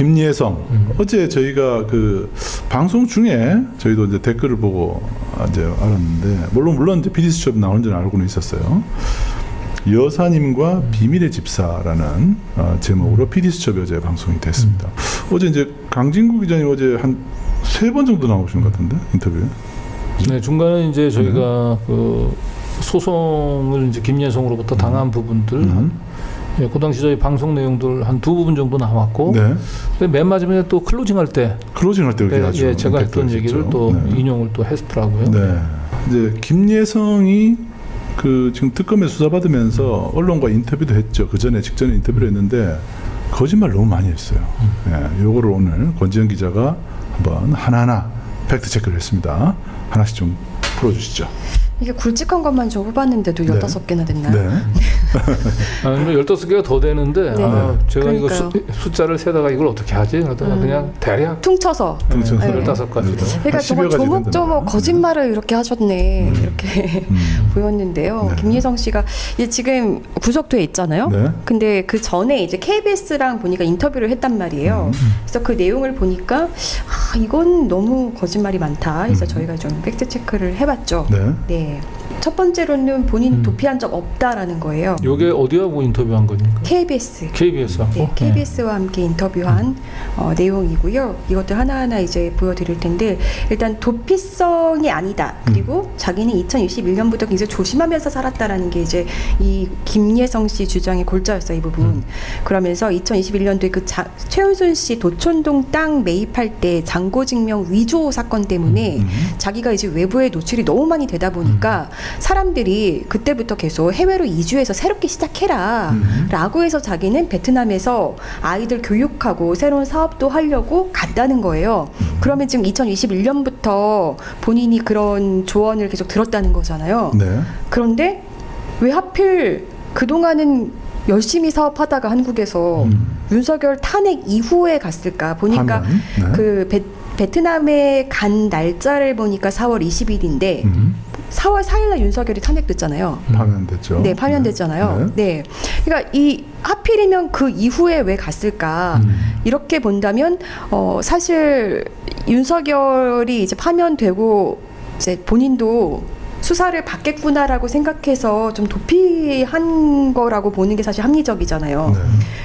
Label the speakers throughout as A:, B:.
A: 김예성. 어제 저희가 그 방송 중에 저희도 이제 댓글을 보고 이제 알았는데, 물론 이제 PD수첩 나오는 줄 알고는 있었어요. 여사님과 비밀의 집사라는 제목으로 PD수첩이 어제 방송이 됐습니다. 어제 이제 강진구 기자님 어제 한 3번 정도 나오신 것 같은데, 인터뷰에.
B: 네, 중간에 이제 저희가 그 소송을 이제 김예성으로부터 당한 부분들, 예, 그 당시 저희 방송 내용들 한 2부분 정도 나왔고,
A: 네.
B: 맨 마지막에 또 클로징 할 때,
A: 그렇게 아주
B: 예, 제가 했던 얘기를 또 인용을 또 했더라고요.
A: 네. 이제 김예성이 그 지금 특검에 수사받으면서 언론과 인터뷰도 했죠. 그 전에 직전에 인터뷰를 했는데 거짓말 너무 많이 했어요. 예, 요거를 오늘 권지현 기자가 한번 하나하나 팩트 체크를 했습니다. 하나씩 좀 풀어주시죠.
C: 이게 굵직한 것만 좀 뽑았는데도 15개나 됐나요?
A: 네.
B: 아니, 15개가 더 되는데,
C: 네.
B: 제가 이거
C: 그러니까요.
B: 숫자를 세다가 이걸 어떻게 하지? 그러다가 그냥 대략
C: 퉁쳐서.
B: 네,
A: 네.
B: 15가지로.
C: 그러니까
A: 한 10여
C: 정말
A: 가지
C: 조목조목
A: 된다면.
C: 거짓말을 이렇게 하셨네. 이렇게 보였는데요.
A: 네.
C: 김예성 씨가 이제 지금 구속돼 있잖아요.
A: 네.
C: 근데 그 전에 이제 KBS랑 보니까 인터뷰를 했단 말이에요. 그래서 그 내용을 보니까 이건 너무 거짓말이 많다. 그래서 저희가 좀 팩트 체크를 해봤죠.
A: 네.
C: 네. 첫 번째로는 본인이 도피한 적 없다라는 거예요.
B: 요게 어디하고 인터뷰한 겁니까?
C: KBS.
B: KBS하고?
C: 네, KBS와 함께 인터뷰한 내용이고요. 이것들 하나하나 이제 보여드릴 텐데, 일단 도피성이 아니다. 그리고 자기는 2021년부터 굉장히 조심하면서 살았다라는 게 이제 이 김예성 씨 주장의 골자였어요, 이 부분. 그러면서 2021년도에 그 최은순 씨 도촌동 땅 매입할 때 잔고증명 위조 사건 때문에 자기가 이제 외부에 노출이 너무 많이 되다 보니까 사람들이 그때부터 계속 해외로 이주해서 새롭게 시작해라 라고 해서 자기는 베트남에서 아이들 교육하고 새로운 사업도 하려고 갔다는 거예요. 그러면 지금 2021년부터 본인이 그런 조언을 계속 들었다는 거잖아요.
A: 네.
C: 그런데 왜 하필 그동안은 열심히 사업하다가 한국에서 윤석열 탄핵 이후에 갔을까 보니까
A: 하면, 네.
C: 그 베트남에 간 날짜를 보니까 4월 20일인데 4월 4일날 윤석열이 탄핵됐잖아요.
A: 파면됐죠.
C: 네, 파면됐잖아요. 네. 그러니까 이 하필이면 그 이후에 왜 갔을까? 이렇게 본다면 사실 윤석열이 이제 파면되고 이제 본인도 수사를 받겠구나라고 생각해서 좀 도피한 거라고 보는 게 사실 합리적이잖아요.
A: 네.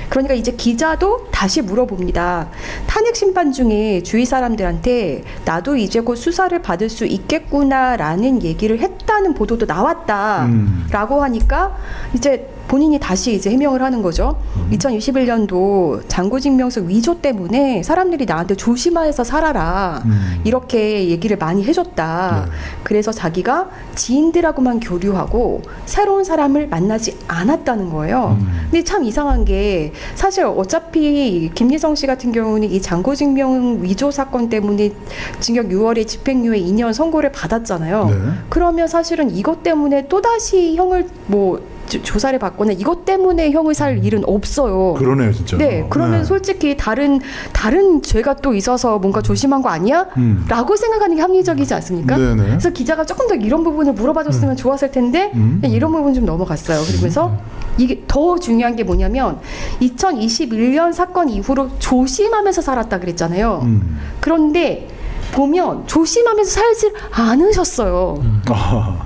C: 그러니까 이제 기자도 다시 물어봅니다. 탄핵 심판 중에 주위 사람들한테 나도 이제 곧 수사를 받을 수 있겠구나라는 얘기를 했다는 보도도 나왔다라고 하니까 이제 본인이 다시 이제 해명을 하는 거죠. 2021년도 잔고증명서 위조 때문에 사람들이 나한테 조심해서 살아라 이렇게 얘기를 많이 해줬다.
A: 네.
C: 그래서 자기가 지인들하고만 교류하고 새로운 사람을 만나지 않았다는 거예요. 근데 참 이상한 게 사실 어차피 김예성 씨 같은 경우는 이 잔고증명 위조 사건 때문에 징역 6월에 집행유예 2년 선고를 받았잖아요.
A: 네.
C: 그러면 사실은 이것 때문에 또다시 형을 조사를 받거나 이것 때문에 형을 살 일은 없어요.
A: 그러네요, 진짜.
C: 네, 그러면 솔직히 다른 죄가 또 있어서 뭔가 조심한 거 아니야? 라고 생각하는 게 합리적이지 않습니까?
A: 네네.
C: 그래서 기자가 조금 더 이런 부분을 물어봐줬으면 좋았을 텐데 그냥 이런 부분 좀 넘어갔어요. 그러면서 이게 더 중요한 게 뭐냐면 2021년 사건 이후로 조심하면서 살았다 그랬잖아요. 그런데 보면 조심하면서 살지 않으셨어요.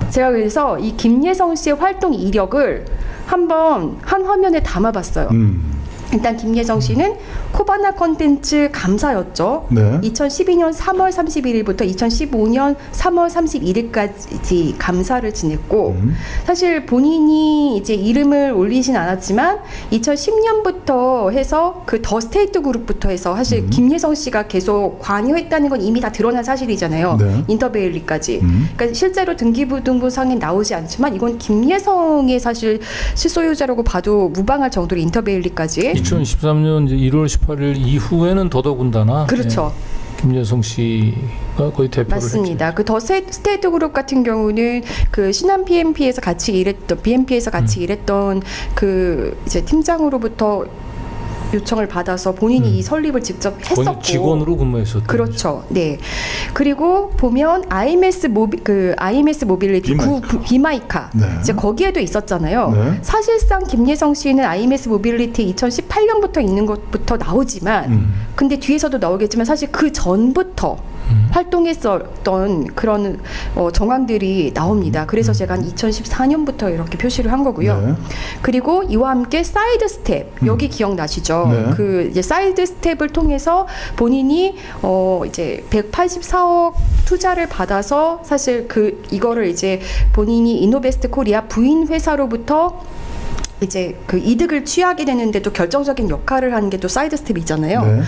C: 제가 그래서 이 김예성 씨의 활동 이력을 한번 한 화면에 담아봤어요. 일단 김예성 씨는 코바나 컨텐츠 감사였죠.
A: 네.
C: 2012년 3월 31일부터 2015년 3월 31일까지 감사를 지냈고 사실 본인이 이제 이름을 올리진 않았지만 2010년부터 해서 그 더 스테이트 그룹부터 해서 사실 김예성 씨가 계속 관여했다는 건 이미 다 드러난 사실이잖아요.
A: 네.
C: 인터베일리까지. 그러니까 실제로 등기부등본상에 나오지 않지만 이건 김예성의 사실 실소유자라고 봐도 무방할 정도로 인터베일리까지
B: 2013년 이제 1월 18일 이후에는 더더군다나
C: 그렇죠.
B: 김예성 씨가 거의 대표를
C: 맞습니다.
B: 했죠.
C: 그 더 스테이트 그룹 같은 경우는 그 신한 BNP에서 같이 일했던 그 이제 팀장으로부터 요청을 받아서 본인이 이 설립을 직접
B: 본인
C: 했었고
B: 직원으로 근무했었던
C: 그렇죠. 네. 그리고 보면 IMS 모빌리티 비마이카
A: 네.
C: 이제 거기에도 있었잖아요.
A: 네.
C: 사실상 김예성 씨는 IMS 모빌리티 2018년부터 있는 것부터 나오지만 근데 뒤에서도 나오겠지만 사실 그 전부터 활동했었던 그런 정황들이 나옵니다. 그래서 제가 한 2014년부터 이렇게 표시를 한 거고요.
A: 네.
C: 그리고 이와 함께 사이드 스텝 여기 기억나시죠?
A: 네.
C: 그 이제 사이드 스텝을 통해서 본인이 이제 184억 투자를 받아서 사실 이거를 이제 본인이 이노베스트 코리아 부인 회사로부터 이제 그 이득을 취하게 되는데 또 결정적인 역할을 하는 게 또 사이드 스텝이잖아요.
A: 네.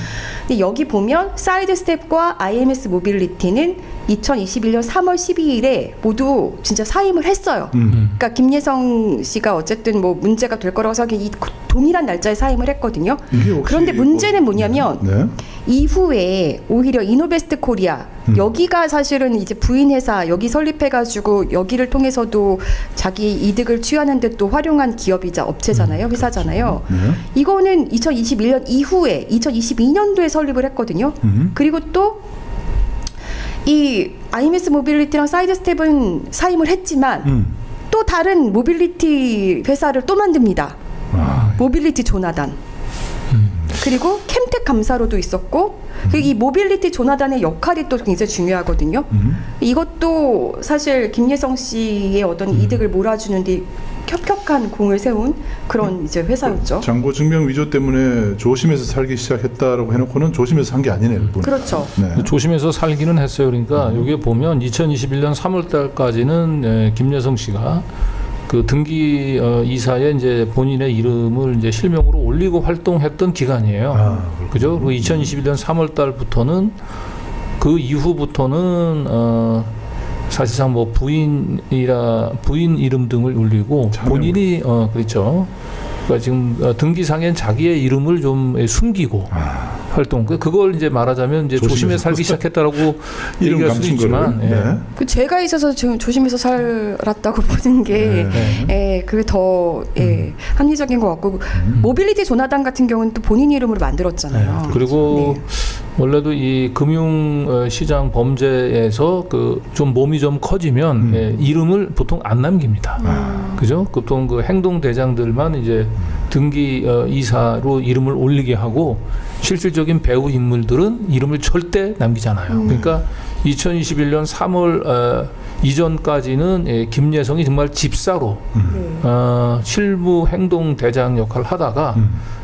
C: 근데 여기 보면 사이드 스텝과 IMS 모빌리티는 2021년 3월 12일에 모두 진짜 사임을 했어요. 그러니까 김예성 씨가 어쨌든 뭐 문제가 될 거라고 생각해 이 동일한 날짜에 사임을 했거든요.
A: 이게 혹시
C: 그런데 문제는 뭐냐면
A: 네.
C: 이후에 오히려 이노베스트 코리아 여기가 사실은 이제 부인 회사 여기 설립해가지고 여기를 통해서도 자기 이득을 취하는 데 또 활용한 기업이자 업체잖아요, 회사잖아요.
A: 네.
C: 이거는 2021년 이후에 2022년도에 설립을 했거든요. 그리고 또 이 IMS 모빌리티랑 사이드 스텝은 사임을 했지만 또 다른 모빌리티 회사를 또 만듭니다.
A: 아,
C: 모빌리티 조나단. 그리고 캠텍 감사로도 있었고 그리고 이 모빌리티 조나단의 역할이 또 굉장히 중요하거든요. 이것도 사실 김예성 씨의 어떤 이득을 몰아주는데 혁혁한 공을 세운 그런 이제 회사였죠.
A: 잔고 증명 위조 때문에 조심해서 살기 시작했다라고 해놓고는 조심해서 산 게 아니네요. 그분.
C: 그렇죠.
A: 네.
B: 조심해서 살기는 했어요. 그러니까 여기에 보면 2021년 3월 달까지는 김예성 씨가 그 등기 이사에 이제 본인의 이름을 이제 실명으로 올리고 활동했던 기간이에요.
A: 아,
B: 그죠? 그리고 2021년 3월 달부터는 그 이후부터는 사실상 뭐 부인 이름 등을 올리고
A: 자명으로.
B: 본인이 그렇죠. 그러니까 지금 등기상엔 자기의 이름을 좀 숨기고 활동. 그걸 이제 말하자면 이제 조심해 살기 시작했다라고
A: 이름
B: 얘기할 수도
A: 감춘
B: 있지만.
A: 거를. 네.
C: 그 제가 있어서 지금 조심해서 살았다고 보는 게 그게 더 합리적인 것 같고 모빌리티 조나단 같은 경우는 또 본인 이름으로 만들었잖아요.
B: 그리고
C: 네.
B: 원래도 이 금융 시장 범죄에서 그 좀 몸이 좀 커지면 이름을 보통 안 남깁니다. 그죠? 보통 그 행동 대장들만 이제 등기 이사로 이름을 올리게 하고 실질적인 배후 인물들은 이름을 절대 남기잖아요. 그러니까 2021년 3월 이전까지는 김예성이 정말 집사로 실무 행동 대장 역할을 하다가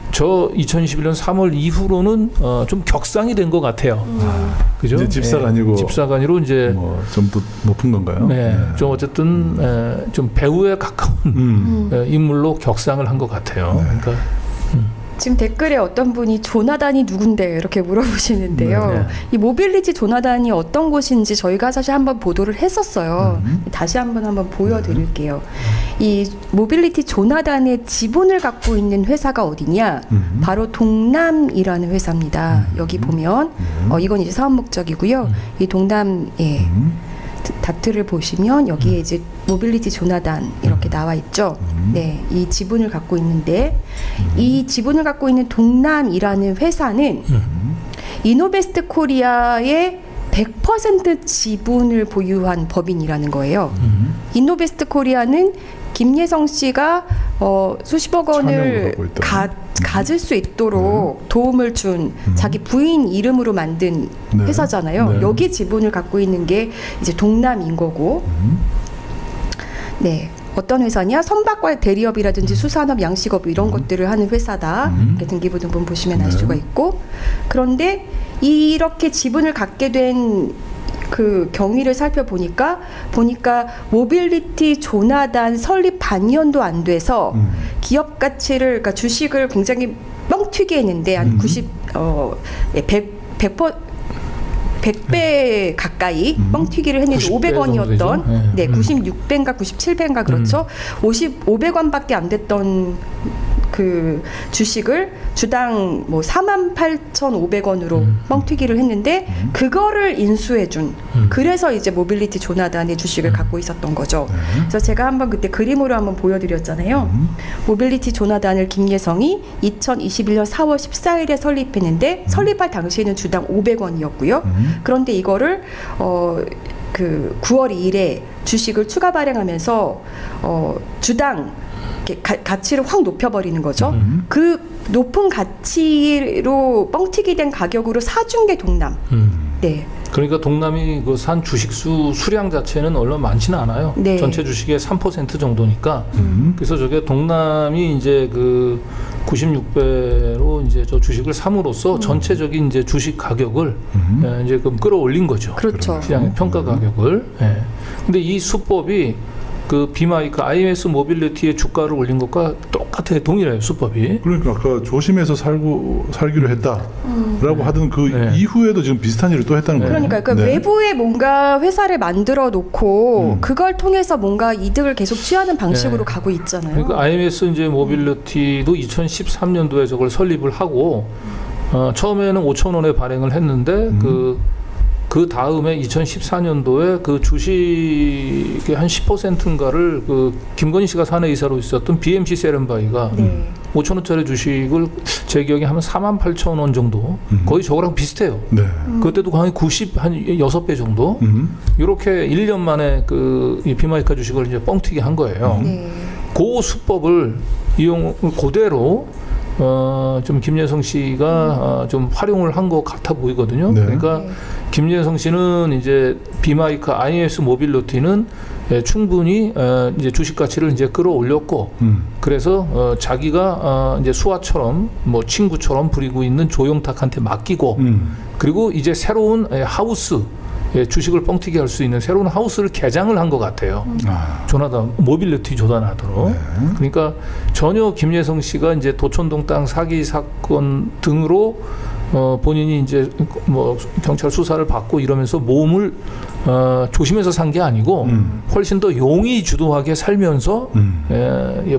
B: 저 2021년 3월 이후로는 좀 격상이 된 것 같아요. 그죠?
A: 이제 집사가 아니고
B: 집사가 아니고 이제
A: 좀 더 높은 건가요?
B: 네, 좀 어쨌든 좀 배우에 가까운 인물로 격상을 한 것 같아요. 그러니까
C: 지금 댓글에 어떤 분이 조나단이 누군데 이렇게 물어보시는데요.
B: 네.
C: 이 모빌리티 조나단이 어떤 곳인지 저희가 사실 한번 보도를 했었어요. 다시 한번 보여드릴게요. 이 모빌리티 조나단의 지분을 갖고 있는 회사가 어디냐? 바로 동남이라는 회사입니다. 여기 보면 이건 이제 사업 목적이고요. 이 동남 다트를 보시면 여기에 이제 모빌리티 조나단 이렇게 나와 있죠. 네, 이 지분을 갖고 있는데 이 지분을 갖고 있는 동남이라는 회사는 이노베스트 코리아의 100% 지분을 보유한 법인이라는 거예요. 이노베스트 코리아는 김예성 씨가 수십억 원을
A: 차명을 갖고 있다.
C: 가질 수 있도록 도움을 준 자기 부인 이름으로 만든
A: 네.
C: 회사잖아요.
A: 네.
C: 여기 지분을 갖고 있는 게 이제 동남인 거고. 네. 어떤 회사냐? 선박과 대리업이라든지 수산업, 양식업 이런 것들을 하는 회사다. 이렇게 등기부등본 보시면 알 수가 있고. 그런데 이렇게 지분을 갖게 된 그 경위를 살펴보니까 모빌리티 조나단 설립 반년도 안 돼서 기업 가치를 그러니까 주식을 굉장히 뻥튀기 했는데 한 100배 가까이 뻥튀기를 했는데
B: 90배
C: 500원이었던
B: 정도 되죠?
C: 네, 96배인가 97배인가 그렇죠. 500원밖에 안 됐던 그 주식을 주당 뭐 48,500원으로 뻥튀기를 했는데 그거를 인수해준 그래서 이제 모빌리티 조나단의 주식을 갖고 있었던 거죠. 그래서 제가 한번 그때 그림으로 한번 보여드렸잖아요. 모빌리티 조나단을 김예성이 2021년 4월 14일에 설립했는데 설립할 당시에는 주당 500원이었고요. 그런데 이거를 그 9월 2일에 주식을 추가 발행하면서 주당 가치를 확 높여버리는 거죠. 그 높은 가치로 뻥튀기 된 가격으로 사준 게 동남. 네.
B: 그러니까 동남이 그 산 주식수 수량 자체는 얼마 많지는 않아요.
C: 네.
B: 전체 주식의 3% 정도니까. 그래서 저게 동남이 이제 그 96배로 이제 저 주식을 삼으로써 전체적인 이제 주식 가격을 이제 그 끌어올린 거죠.
C: 그렇죠.
B: 시장의 평가 가격을. 예. 근데 이 수법이 그 비마이크 IMS 모빌리티의 주가를 올린 것과 똑같아요. 동일해요. 수법이.
A: 그러니까 아까 조심해서 살기로 했다라고 하던 그
B: 네.
A: 이후에도 지금 비슷한 일을 또 했다는 거예요.
C: 그러니까 그
A: 네.
C: 외부에 뭔가 회사를 만들어 놓고 그걸 통해서 뭔가 이득을 계속 취하는 방식으로
B: 네.
C: 가고 있잖아요.
B: 그러니까 IMS 이제 모빌리티도 2013년도에 저걸 설립을 하고 처음에는 5,000원에 발행을 했는데 그 다음에 2014년도에 그 주식의 한 10%인가를 그 김건희 씨가 사내이사로 있었던 BMC 세렌바이가
C: 네.
B: 5,000원짜리 주식을 제 기억에 하면 48,000원 정도 거의 저거랑 비슷해요.
A: 네.
B: 그때도 거의 90, 한 6배 정도 이렇게 1년 만에 그 비마이카 주식을 이제 뻥튀기 한 거예요.
C: 네.
B: 그 수법을 그대로 좀 김예성 씨가 좀 활용을 한 것 같아 보이거든요.
A: 네.
B: 그러니까
C: 네.
B: 김예성 씨는 이제 비마이카 IMS 모빌리티는 충분히 이제 주식 가치를 이제 끌어올렸고 그래서 자기가 이제 수아처럼 뭐 친구처럼 부리고 있는 조용탁한테 맡기고 그리고 이제 새로운 하우스 주식을 뻥튀기 할 수 있는 새로운 하우스를 개장을 한 것 같아요. 조나단 모빌리티 조단하도록.
A: 네.
B: 그러니까 전혀 김예성 씨가 이제 도촌동 땅 사기 사건 등으로 본인이 이제 뭐 경찰 수사를 받고 이러면서 모험을 조심해서 산 게 아니고 훨씬 더 용의 주도하게 살면서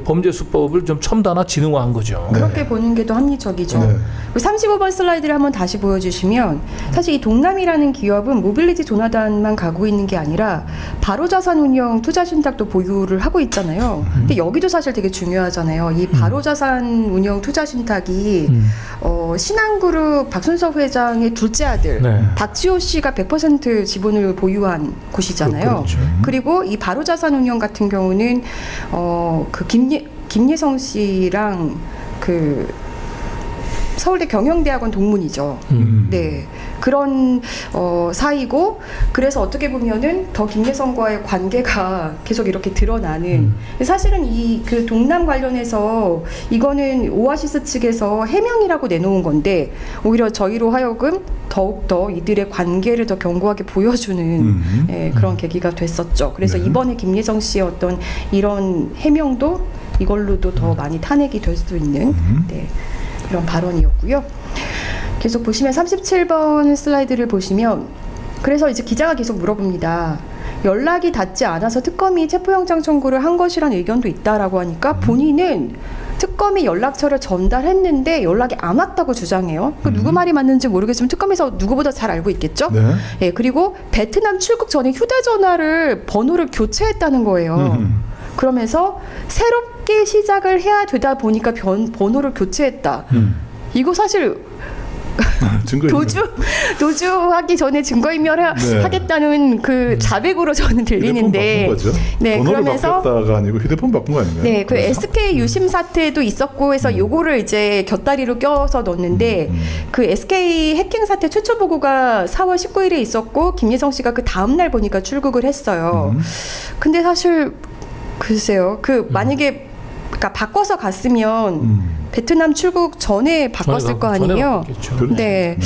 B: 범죄 수법을 좀 첨단화 진흥화한 거죠.
C: 그렇게 보는 게 더 합리적이죠.
A: 네.
C: 35번 슬라이드를 한번 다시 보여주시면 사실 이 동남이라는 기업은 모빌리티 조나단만 가고 있는 게 아니라 바로자산운용 투자신탁도 보유를 하고 있잖아요. 근데 여기도 사실 되게 중요하잖아요. 이 바로자산운용 투자신탁이 신한그룹 박순석 회장의 둘째 아들
B: 네.
C: 박지호 씨가 100% 지분을 보유한 곳이잖아요.
B: 그렇죠.
C: 그리고 이 바로자산운용 같은 경우는 그 김예성 씨랑 그 서울대 경영대학원 동문이죠. 네. 그런 사이고 그래서 어떻게 보면은 더 김예성과의 관계가 계속 이렇게 드러나는 사실은 이 그 동남 관련해서 이거는 오아시스 측에서 해명이라고 내놓은 건데 오히려 저희로 하여금 더욱더 이들의 관계를 더 견고하게 보여주는 그런 계기가 됐었죠. 그래서
A: 네.
C: 이번에 김예성 씨의 어떤 이런 해명도 이걸로도 더 많이 탄핵이 될 수 있는 네, 그런 발언이었고요. 계속 보시면 37번 슬라이드를 보시면 그래서 이제 기자가 계속 물어봅니다. 연락이 닿지 않아서 특검이 체포영장 청구를 한 것이라는 의견도 있다라고 하니까 본인은 특검이 연락처를 전달했는데 연락이 안 왔다고 주장해요. 그 누구 말이 맞는지 모르겠지만 특검에서 누구보다 잘 알고 있겠죠.
A: 네.
C: 예, 그리고 베트남 출국 전에 휴대전화를 번호를 교체했다는 거예요. 그러면서 새롭게 시작을 해야 되다 보니까 번호를 교체했다. 이거 사실 도주하기 전에 증거인멸
A: 네.
C: 하겠다는 그 자백으로 저는 들리는데,
A: 휴대폰 바꾼 거죠.
C: 네,
A: 번호를
C: 그러면서
A: 바꿨다가 아니고 휴대폰 바꾼 거 아닌가요?
C: 네, 그 SK 유심 사태도 있었고 해서 요거를 이제 곁다리로 껴서 넣었는데 그 SK 해킹 사태 최초 보고가 4월 19일에 있었고 김예성 씨가 그 다음 날 보니까 출국을 했어요. 근데 사실 글쎄요, 그 만약에 그러니까 바꿔서 갔으면 베트남 출국 전에 바꿨을 거 아니에요. 네.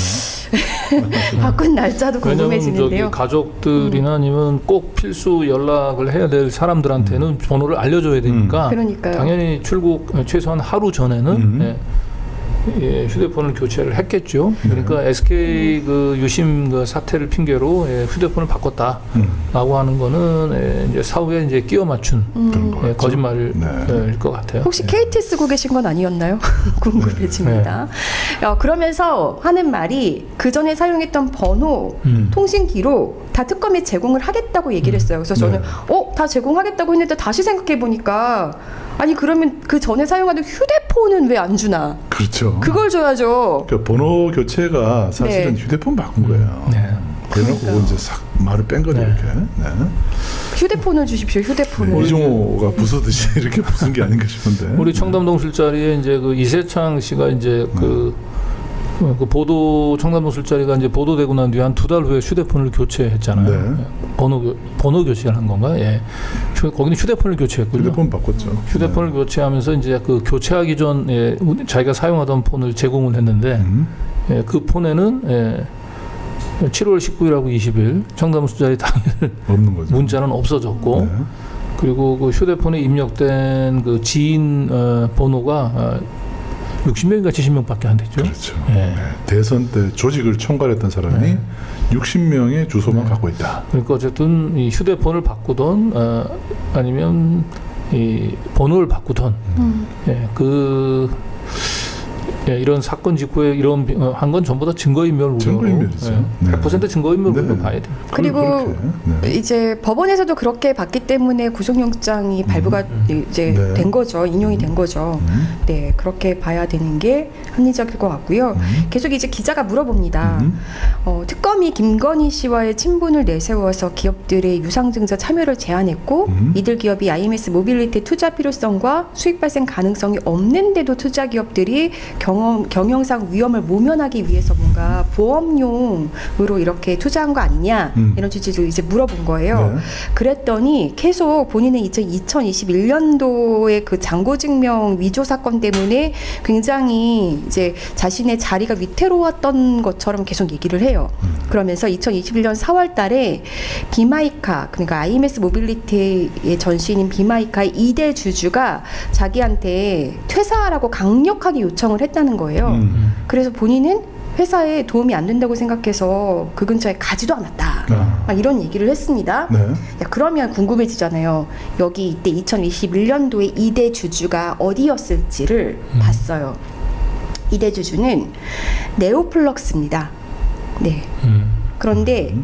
C: 바꾼 날짜도
B: 왜냐면
C: 궁금해지는데요.
B: 저기 가족들이나 아니면 꼭 필수 연락을 해야 될 사람들한테는 번호를 알려줘야 되니까
C: 그러니까요.
B: 당연히 출국 최소한 하루 전에는 예, 휴대폰을 교체를 했겠죠. 그러니까 SK 그 유심 그 사태를 핑계로 예, 휴대폰을 바꿨다라고 하는 거는 예, 이제 사후에 이제 끼워 맞춘
A: 그런 거
B: 예,
A: 같죠.
B: 거짓말일
A: 네.
B: 것 같아요.
C: 혹시 KT 쓰고 계신 건 아니었나요? 궁금해집니다. 그러면서 하는 말이 그 전에 사용했던 번호, 통신 기록 다 특검에 제공을 하겠다고 얘기를 했어요. 그래서 저는 다 제공하겠다고 했는데 다시 생각해 보니까 아니 그러면 그 전에 사용하던 휴대폰은 왜 안 주나?
A: 그렇죠.
C: 그걸 줘야죠.
A: 그러니까 번호 교체가 사실은
C: 네.
A: 휴대폰 바꾼 거예요.
B: 네.
A: 그래놓고 이제 싹 말을 뺀 거죠.
B: 네.
A: 이렇게. 네.
C: 휴대폰을 주십시오. 휴대폰을.
A: 이종호가 부수듯이 이렇게 부순 게 아닌가 싶은데.
B: 우리 청담동 술자리에 이제 그 이세창 씨가 이제 그 보도 청담동 술자리가 이제 보도되고 난 뒤에 한 2달 후에 휴대폰을 교체했잖아요.
A: 네.
B: 번호 교체를 한 건가? 예. 거기는 휴대폰을 교체했군요.
A: 휴대폰 바꿨죠.
B: 휴대폰을 교체하면서 이제 그 교체하기 전 예, 자기가 사용하던 폰을 제공을 했는데 예, 그 폰에는 예, 7월 19일하고 20일 청담동 술자리 당일
A: 없는 거죠.
B: 문자는 없어졌고
A: 네.
B: 그리고 그 휴대폰에 입력된 그 지인 번호가 60명인가 70명밖에 안 됐죠.
A: 그렇죠.
B: 예.
A: 네. 대선 때 조직을 총괄했던 사람이
B: 네.
A: 60명의 주소만 갖고 있다.
B: 그러니까 어쨌든 이 휴대폰을 바꾸던 아니면 이 번호를 바꾸던 예, 이런 사건 직후에 이런 한 건 전부 다 증거인멸 우려로
A: 증거인멸이죠. 네.
B: 100% 증거인멸 우려로
A: 네.
B: 봐야 됩니다.
C: 그리고
A: 그렇게, 네.
C: 이제 법원에서도 그렇게 봤기 때문에 구속영장이 발부가 이제
A: 네.
C: 된 거죠. 인용이 된 거죠. 네, 그렇게 봐야 되는 게 합리적일 것 같고요. 계속 이제 기자가 물어봅니다. 특검이 김건희 씨와의 친분을 내세워서 기업들의 유상증자 참여를 제한했고 이들 기업이 IMS 모빌리티 투자 필요성과 수익 발생 가능성이 없는데도 투자 기업들이 경영상 위험을 모면하기 위해서 뭔가 보험용으로 이렇게 투자한 거 아니냐 이런 취지로 이제 물어본 거예요.
A: 네.
C: 그랬더니 계속 본인은 2021년도에 그 잔고증명 위조 사건 때문에 굉장히 이제 자신의 자리가 위태로웠던 것처럼 계속 얘기를 해요. 그러면서 2021년 4월 달에 비마이카, 그러니까 IMS 모빌리티의 전신인 비마이카의 2대 주주가 자기한테 퇴사하라고 강력하게 요청을 했다는 거예요. 그래서 본인은 회사에 도움이 안 된다고 생각해서 그 근처에 가지도 않았다. 막 이런 얘기를 했습니다.
A: 네.
C: 야, 그러면 궁금해지잖아요. 여기 이때 2021년도에 2대 주주가 어디였을지를 봤어요. 2대 주주는 네오플럭스입니다. 네. 그런데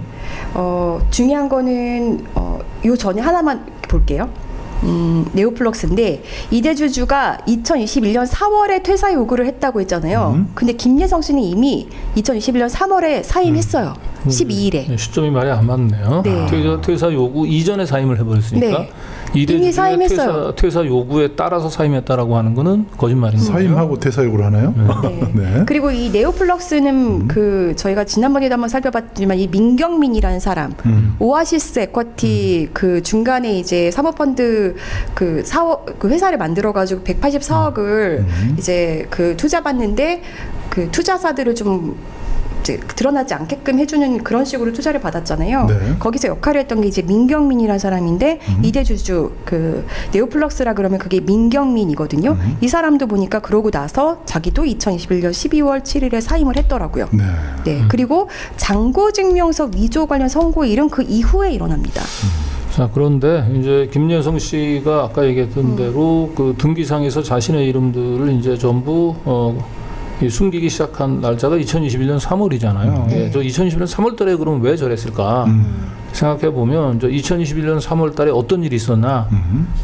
C: 중요한 거는 요 전에 하나만 볼게요. 네오플럭스인데 이대 주주가 2021년 4월에 퇴사 요구를 했다고 했잖아요. 근데 김예성 씨는 이미 2021년 3월에 사임했어요. 12일에.
B: 네, 시점이 말이 안 맞네요.
C: 네.
B: 퇴사 요구 이전에 사임을 해버렸으니까
C: 네.
B: 이대
C: 이미
B: 주주의
C: 사임했어요.
B: 퇴사 요구에 따라서 사임했다라고 하는 거는 거짓말인 거죠.
A: 사임하고 퇴사 요구를 하나요?
C: 네.
A: 네.
C: 그리고 이 네오플럭스는 그 저희가 지난번에도 한번 살펴봤지만 이 민경민이라는 사람 오아시스 에쿼티 그 중간에 이제 사모펀드 그 회사를 만들어 가지고 184억을 이제 그 투자받는데 그 투자사들을 좀 이제 드러나지 않게끔 해주는 그런 식으로 투자를 받았잖아요.
A: 네.
C: 거기서 역할을 했던 게 이제 민경민이라는 사람인데 이대 주주 그 네오플럭스라 그러면 그게 민경민이거든요. 이 사람도 보니까 그러고 나서 자기도 2021년 12월 7일에 사임을 했더라고요.
A: 네.
C: 네. 그리고 잔고증명서 위조 관련 선고 일은 그 이후에 일어납니다.
B: 자, 그런데 이제 김예성 씨가 아까 얘기했던 대로 그 등기상에서 자신의 이름들을 이제 전부 이 숨기기 시작한 날짜가 2021년 3월이잖아요. 예, 저 2021년 3월 달에 그럼 왜 저랬을까? 생각해 보면 저 2021년 3월 달에 어떤 일이 있었나?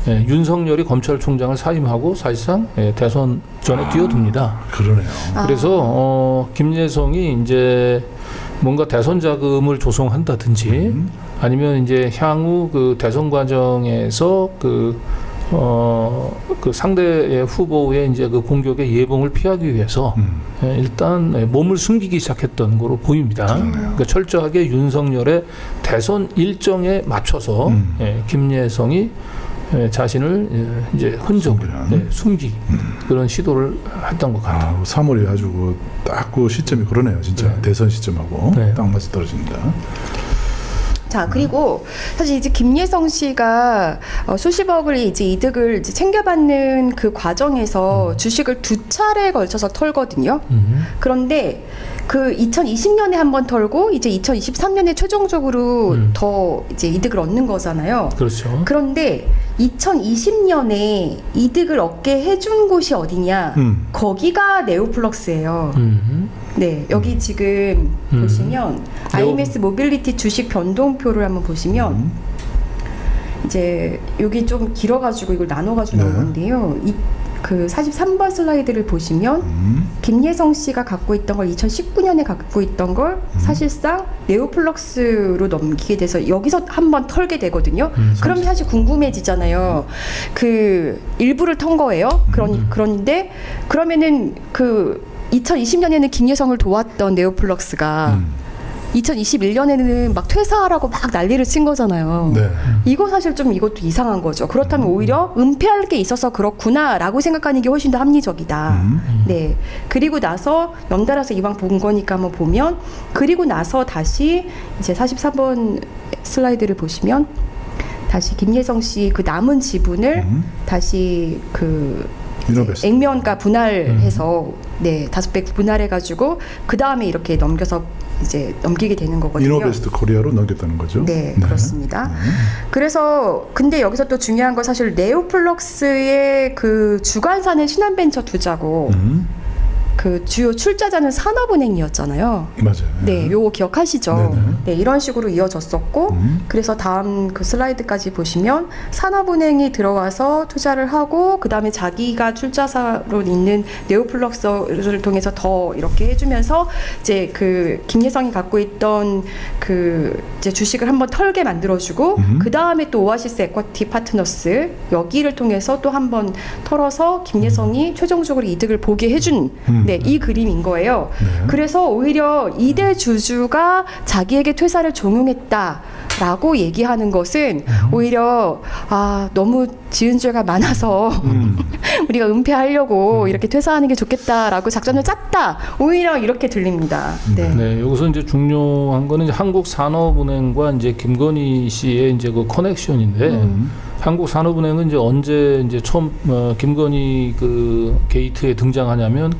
B: 예, 윤석열이 검찰총장을 사임하고 사실상 대선 전에 뛰어듭니다.
A: 그러네요.
B: 그래서 김예성이 이제 뭔가 대선 자금을 조성한다든지 아니면 이제 향후 그 대선 과정에서 그 상대의 후보의 이제 그 공격의 예봉을 피하기 위해서 일단 몸을 숨기기 시작했던 거로 보입니다. 그러니까 철저하게 윤석열의 대선 일정에 맞춰서 김예성이 자신을 이제 흔적을 숨기기 그런 시도를 했던 것 같아요.
A: 3월이 아주 딱 그 시점이 그러네요. 진짜
B: 네.
A: 대선 시점하고
B: 네.
A: 딱 맞아 떨어집니다.
C: 자, 그리고 사실 이제 김예성 씨가 수십억을 이제 이득을 이제 챙겨받는 그 과정에서 주식을 2차례에 걸쳐서 털거든요. 그런데 그 2020년에 한 번 털고 이제 2023년에 최종적으로 더 이제 이득을 얻는 거잖아요.
B: 그렇죠.
C: 그런데 2020년에 이득을 얻게 해준 곳이 어디냐? 거기가 네오플럭스예요. 네, 여기 지금 보시면 IMS 모빌리티 주식 변동표를 한번 보시면 이제 여기 좀 길어가지고 이걸 나눠가지고 나온 건데요. 그 43번 슬라이드를 보시면 김예성 씨가 갖고 있던 걸 2019년에 갖고 있던 걸 사실상 네오플럭스로 넘기게 돼서 여기서 한번 털게 되거든요. 그럼 사실 궁금해지잖아요. 그 일부를 턴 거예요. 그런데 그러면은 그 2020년에는 김예성을 도왔던 네오플럭스가 2021년에는 막 퇴사하라고 막 난리를 친 거잖아요.
A: 네.
C: 이거 사실 좀 이것도 이상한 거죠. 그렇다면 오히려 은폐할 게 있어서 그렇구나라고 생각하는 게 훨씬 더 합리적이다. 네. 그리고 나서 연달아서 이왕 본 거니까 한번 보면 그리고 나서 다시 이제 44번 슬라이드를 보시면 다시 김예성 씨 그 남은 지분을 다시 그
A: 이노베스트.
C: 액면가 분할해서 네 5배 분할해가지고 그 다음에 이렇게 넘겨서 이제 넘기게 되는 거거든요.
A: 이노베스트 코리아로 넘겼다는 거죠.
C: 네, 그렇습니다. 그래서 근데 여기서 또 중요한 건 사실 네오플럭스의 그 주관사는 신한벤처 투자고 그 주요 출자자는 산업은행이었잖아요.
A: 맞아요.
C: 네, 요거 기억하시죠?
A: 네네.
C: 네, 이런 식으로 이어졌었고, 그래서 다음 그 슬라이드까지 보시면 산업은행이 들어와서 투자를 하고, 그 다음에 자기가 출자사로 있는 네오플럭스를 통해서 더 이렇게 해주면서 이제 그 김예성이 갖고 있던 그 이제 주식을 한번 털게 만들어주고, 그 다음에 또 오아시스 에쿼티 파트너스 여기를 통해서 또 한번 털어서 김예성이 최종적으로 이득을 보게 해준. 네, 이 그림인 거예요.
A: 네.
C: 그래서 오히려 이대 주주가 자기에게 퇴사를 종용했다라고 얘기하는 것은 오히려 너무 지은 죄가 많아서 우리가 은폐하려고 이렇게 퇴사하는 게 좋겠다라고 작전을 짰다. 오히려 이렇게 들립니다. 네.
B: 네, 여기서 이제 중요한 거는 이제 한국산업은행과 이제 김건희 씨의 이제 그 커넥션인데 한국산업은행은 이제 언제 이제 처음 김건희 그 게이트에 등장하냐면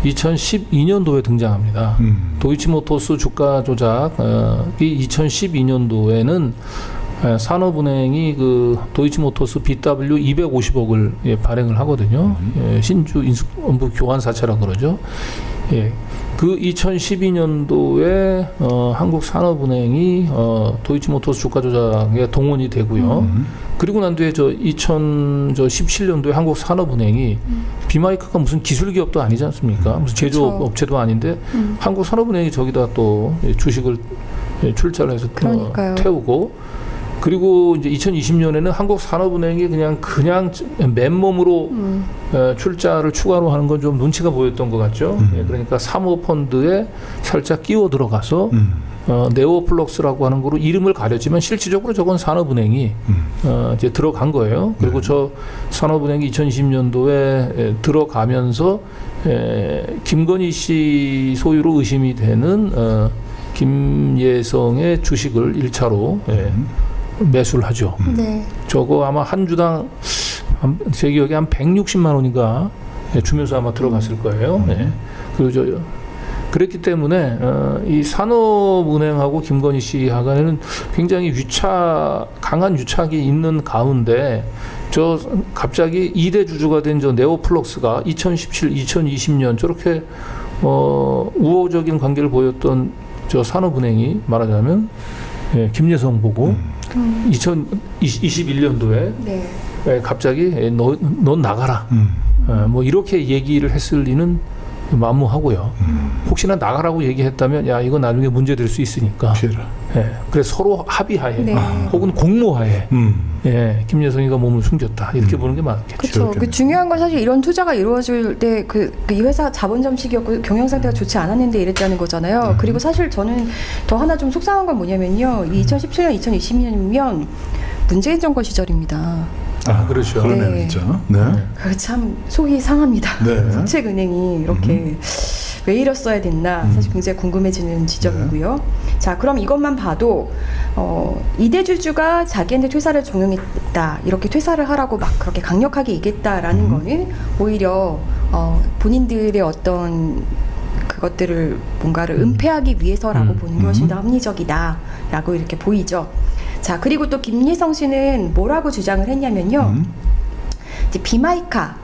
B: 2012년도에 등장합니다. 도이치모터스 주가 조작이 2012년도에는 산업은행이 그 도이치모터스 BW 250억을 발행을 하거든요. 신주 인수본부 교환사채라 그러죠. 예. 그 2012년도에 한국산업은행이 도이치모터스 주가 조작에 동원이 되고요. 그리고 난 뒤에 2017년도에 한국산업은행이 비마이크가 무슨 기술 기업도 아니지 않습니까? 무슨 제조업
C: 그렇죠.
B: 업체도 아닌데 한국산업은행이 저기다 또 주식을 출자를 해서 태우고 그리고 이제 2020년에는 한국산업은행이 그냥 맨몸으로 출자를 추가로 하는 건 좀 눈치가 보였던 것 같죠. 예, 그러니까 사모펀드에 살짝 끼워 들어가서 네오플럭스라고 하는 거로 이름을 가렸지만 실질적으로 저건 산업은행이 이제 들어간 거예요. 그리고 저 산업은행이 2020년도에 들어가면서 김건희 씨 소유로 의심이 되는 김예성의 주식을 1차로 매수를 하죠.
C: 네.
B: 저거 아마 한 주당 제 기억에 한 160만 원인가 주면서 아마 들어갔을 거예요. 네. 그리고 그랬기 때문에 이 산업은행하고 김건희 씨하고는 굉장히 강한 유착이 있는 가운데 저 갑자기 2대 주주가 된 저 네오플럭스가 2017, 2020년 저렇게 우호적인 관계를 보였던 저 산업은행이 말하자면 김예성 보고 2021년도에
C: 네.
B: 갑자기 넌 나가라. 뭐 이렇게 얘기를 했을 리는 만무하고요. 혹시나 나가라고 얘기했다면 야 이거 나중에 문제 될 수 있으니까.
A: 피해라.
B: 그래서 서로 합의하에
C: 네.
B: 혹은 공모하에 김예성이가 몸을 숨겼다 이렇게 보는 게 맞겠죠.
C: 그렇죠. 그 중요한 건 사실 이런 투자가 이루어질 때 이 회사 자본 잠식이었고 경영 상태가 좋지 않았는데 이랬다는 거잖아요. 그리고 사실 저는 더 하나 좀 속상한 건 뭐냐면요. 2017년, 2020년이면 문재인 정권 시절입니다.
B: 그렇죠.
A: 그러네요,
C: 네.
A: 진짜. 네.
C: 참 속이 상합니다.
A: 네.
C: 서책은행이 이렇게 왜 이랬어야 됐나 사실 굉장히 궁금해지는 지점이고요. 자, 그럼 이것만 봐도 이대주주가 자기한테 퇴사를 종용했다, 이렇게 퇴사를 하라고 막 그렇게 강력하게 얘기했다라는 거는 오히려 본인들의 어떤 그것들을 뭔가를 은폐하기 위해서라고 보는 게 훨씬 더 합리적이다라고 이렇게 보이죠. 자, 그리고 또 김예성 씨는 뭐라고 주장을 했냐면요. 이제 비마이카,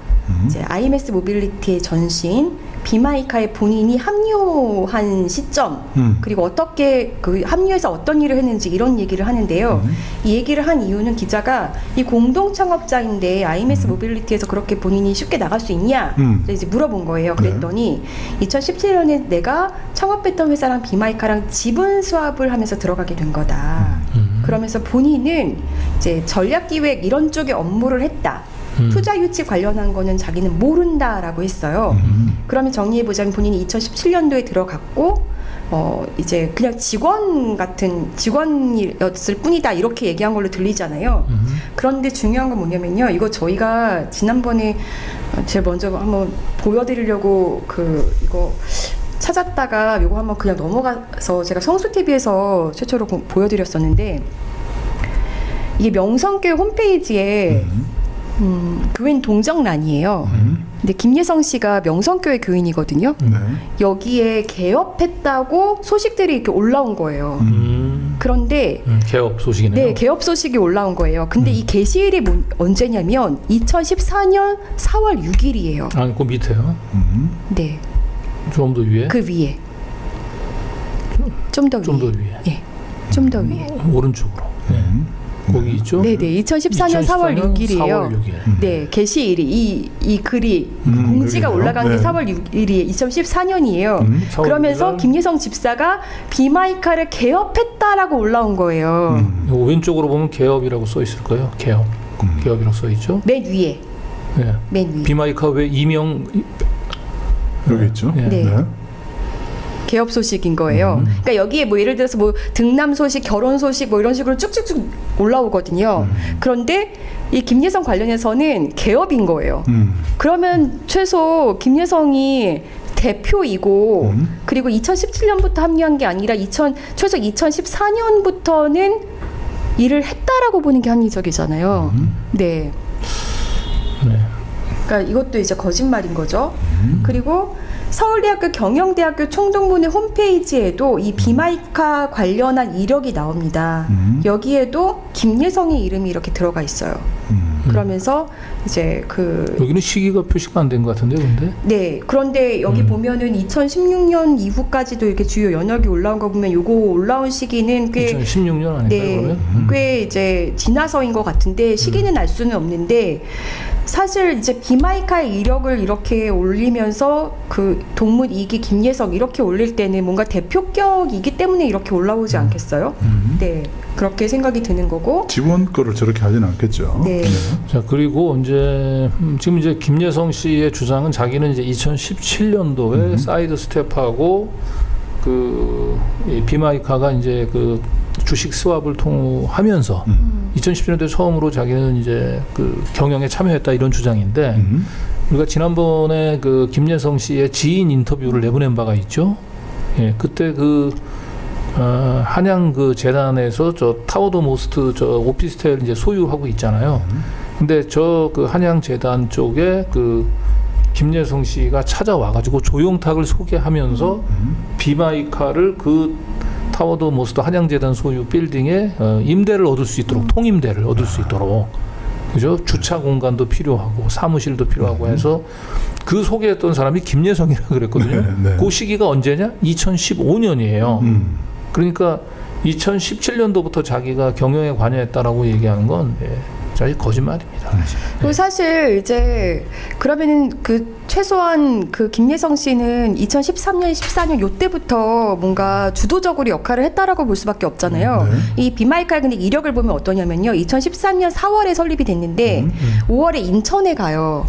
C: 이제 IMS 모빌리티의 전신 비마이카에 본인이 합류한 시점, 그리고 어떻게 그 합류해서 어떤 일을 했는지 이런 얘기를 하는데요. 이 얘기를 한 이유는 기자가 이 공동 창업자인데 IMS 모빌리티에서 그렇게 본인이 쉽게 나갈 수 있냐 이제 물어본 거예요. 그랬더니 2017년에 내가 창업했던 회사랑 비마이카랑 지분 수합을 하면서 들어가게 된 거다. 그러면서 본인은 이제 전략기획 이런 쪽의 업무를 했다. 투자 유치 관련한 거는 자기는 모른다라고 했어요. 그러면 정리해보자면 본인이 2017년도에 들어갔고 이제 그냥 직원 같은 직원이었을 뿐이다 이렇게 얘기한 걸로 들리잖아요. 그런데 중요한 건 뭐냐면요. 이거 저희가 지난번에 제일 먼저 한번 보여드리려고 이거 찾았다가 이거 한번 그냥 넘어가서 제가 성수TV에서 최초로 보여드렸었는데 이게 명성교회 홈페이지에 교인 동정란이에요. 근데 김예성 씨가 명성교회 교인이거든요.
A: 네.
C: 여기에 개업했다고 소식들이 이렇게 올라온 거예요. 그런데
B: 개업 소식이네요.
C: 네, 개업 소식이 올라온 거예요. 근데 이 게시일이 언제냐면 2014년 4월 6일이에요.
B: 그 밑에요.
C: 네,
B: 좀 더 위에.
C: 그 위에. 좀 더 위에.
B: 좀 더 위에.
C: 예, 좀 더 위에.
B: 오른쪽으로. 네. 거기 있죠?
C: 네네, 2014년 4월 6일이에요.
B: 4월 6일.
C: 네, 게시일이 이 글이 공지가
A: 여기네요.
C: 올라간 게
A: 네.
C: 4월 6일이 2014년이에요.
B: 4월
C: 그러면서
B: 6일.
C: 김예성 집사가 비마이카를 개업했다라고 올라온 거예요.
B: 요거 왼쪽으로 보면 개업이라고 써 있을 거예요. 개업. 개업이라고 써 있죠?
C: 맨 위에,
B: 네.
C: 맨 위에.
B: 비마이카 왜 이명
A: 여기 있죠.
B: 네.
C: 네. 개업 소식인 거예요. 그러니까 여기에 뭐 예를 들어서 뭐 등남 소식, 결혼 소식 뭐 이런 식으로 쭉쭉쭉 올라오거든요. 그런데 이 김예성 관련해서는 개업인 거예요. 그러면 최소 김예성이 대표이고 그리고 2017년부터 합류한 게 아니라 최소 2014년부터는 일을 했다라고 보는 게 합리적이잖아요. 네.
B: 네.
C: 그러니까 이것도 이제 거짓말인 거죠. 그리고 서울대학교 경영대학교 총동문회 홈페이지에도 이 비마이카 관련한 이력이 나옵니다. 여기에도 김예성의 이름이 이렇게 들어가 있어요. 그러면서 이제
B: 여기는 시기가 표시가 안 된 것 같은데 근데
C: 네, 그런데 여기 보면은 2016년 이후까지도 이렇게 주요 연역이 올라온 거 보면 요거 올라온 시기는 꽤
B: 2016년 아닐까요?
C: 네,
B: 그러면?
C: 꽤 이제 지나서인 것 같은데 시기는 알 수는 없는데 사실 이제 비마이카의 이력을 이렇게 올리면서 그 동문 2기 김예성 이렇게 올릴 때는 뭔가 대표격이기 때문에 이렇게 올라오지 않겠어요? 네, 그렇게 생각이 드는 거고.
A: 직원 거를 저렇게 하진 않겠죠.
C: 네.
B: 자 그리고 이제 지금 이제 김예성 씨의 주장은 자기는 이제 2017년도에 사이드 스텝하고 이 비마이카가 이제 그 주식 스왑을 통하면서 2017년도에 처음으로 자기는 이제 그 경영에 참여했다 이런 주장인데 우리가 지난번에 그 김예성 씨의 지인 인터뷰를 내보낸 바가 있죠. 예, 그때 한양 그 재단에서 저 타워도 모스트 저 오피스텔 이제 소유하고 있잖아요. 근데 저 그 한양 재단 쪽에 그 김예성 씨가 찾아와가지고 조용탁을 소개하면서 비마이카를 그 타워도 모스트 한양 재단 소유 빌딩에 임대를 얻을 수 있도록 통임대를 얻을 수 있도록 그죠? 주차 공간도 필요하고 사무실도 필요하고 해서 그 소개했던 사람이 김예성이라고 그랬거든요.
A: 네, 네.
B: 그 시기가 언제냐? 2015년이에요. 그러니까 2017년도부터 자기가 경영에 관여했다라고 얘기하는 건 사실 거짓말입니다.
C: 그리고 사실 이제 그러면은 최소한 김예성 씨는 2013년, 14년 요때부터 뭔가 주도적으로 역할을 했다라고 볼 수밖에 없잖아요. 이 비마이카의 근데 이력을 보면 어떠냐면요. 2013년 4월에 설립이 됐는데 5월에 인천에 가요.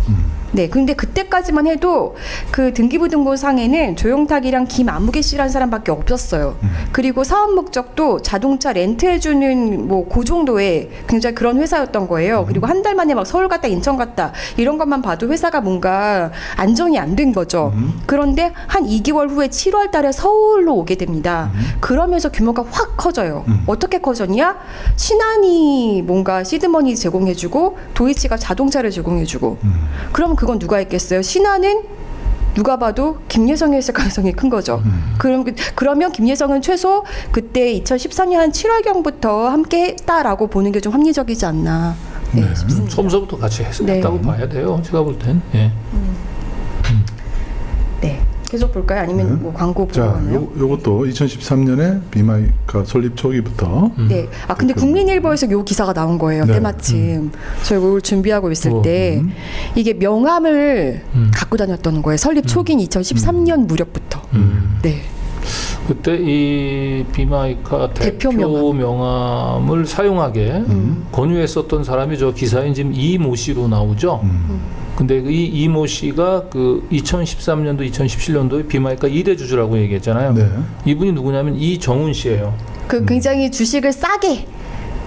C: 네, 근데 그때까지만 해도 그 등기부등본상에는 조용탁이랑 김아무개 씨라는 사람밖에 없었어요. 그리고 사업 목적도 자동차 렌트해주는 뭐 그 정도의 굉장히 그런 회사였던 거예요. 그리고 한 달 만에 막 서울 갔다 인천 갔다 이런 것만 봐도 회사가 뭔가 안정이 안 된 거죠. 그런데 한 2개월 후에 7월 달에 서울로 오게 됩니다. 그러면서 규모가 확 커져요. 어떻게 커졌냐? 신한이 뭔가 시드머니 제공해주고 도이치가 자동차를 제공해주고 그럼 그건 누가 했겠어요? 신한은 누가 봐도 김예성이 했을 가능성이 큰 거죠. 그러면 김예성은 최소 그때 2013년 한 7월경부터 함께 했다라고 보는 게 좀 합리적이지 않나 싶습니다.
B: 처음서부터 같이 했다고 봐야 돼요. 제가 볼 땐. 예.
C: 네. 계속 볼까요? 아니면 뭐 광고 보고
A: 자,
C: 가나요?
A: 요것도 2013년에 비마이카 설립 초기부터
C: 네. 아 근데 국민일보에서 요 기사가 나온 거예요.
A: 네.
C: 때마침 저희 뭘 준비하고 있을 때 이게 명함을 갖고 다녔던 거예요. 설립 초기인 2013년 무렵부터. 네.
B: 그때 이 비마이카
C: 대표
B: 대표 명함을 사용하게 권유했었던 사람이 저 기사인 지금 이모 씨로 나오죠. 근데 이 이모 씨가 그 2013년도, 2017년도에 비마이카 2대 주주라고 얘기했잖아요.
A: 네.
B: 이분이 누구냐면 이정훈 씨예요.
C: 그 굉장히 주식을 싸게
B: 네,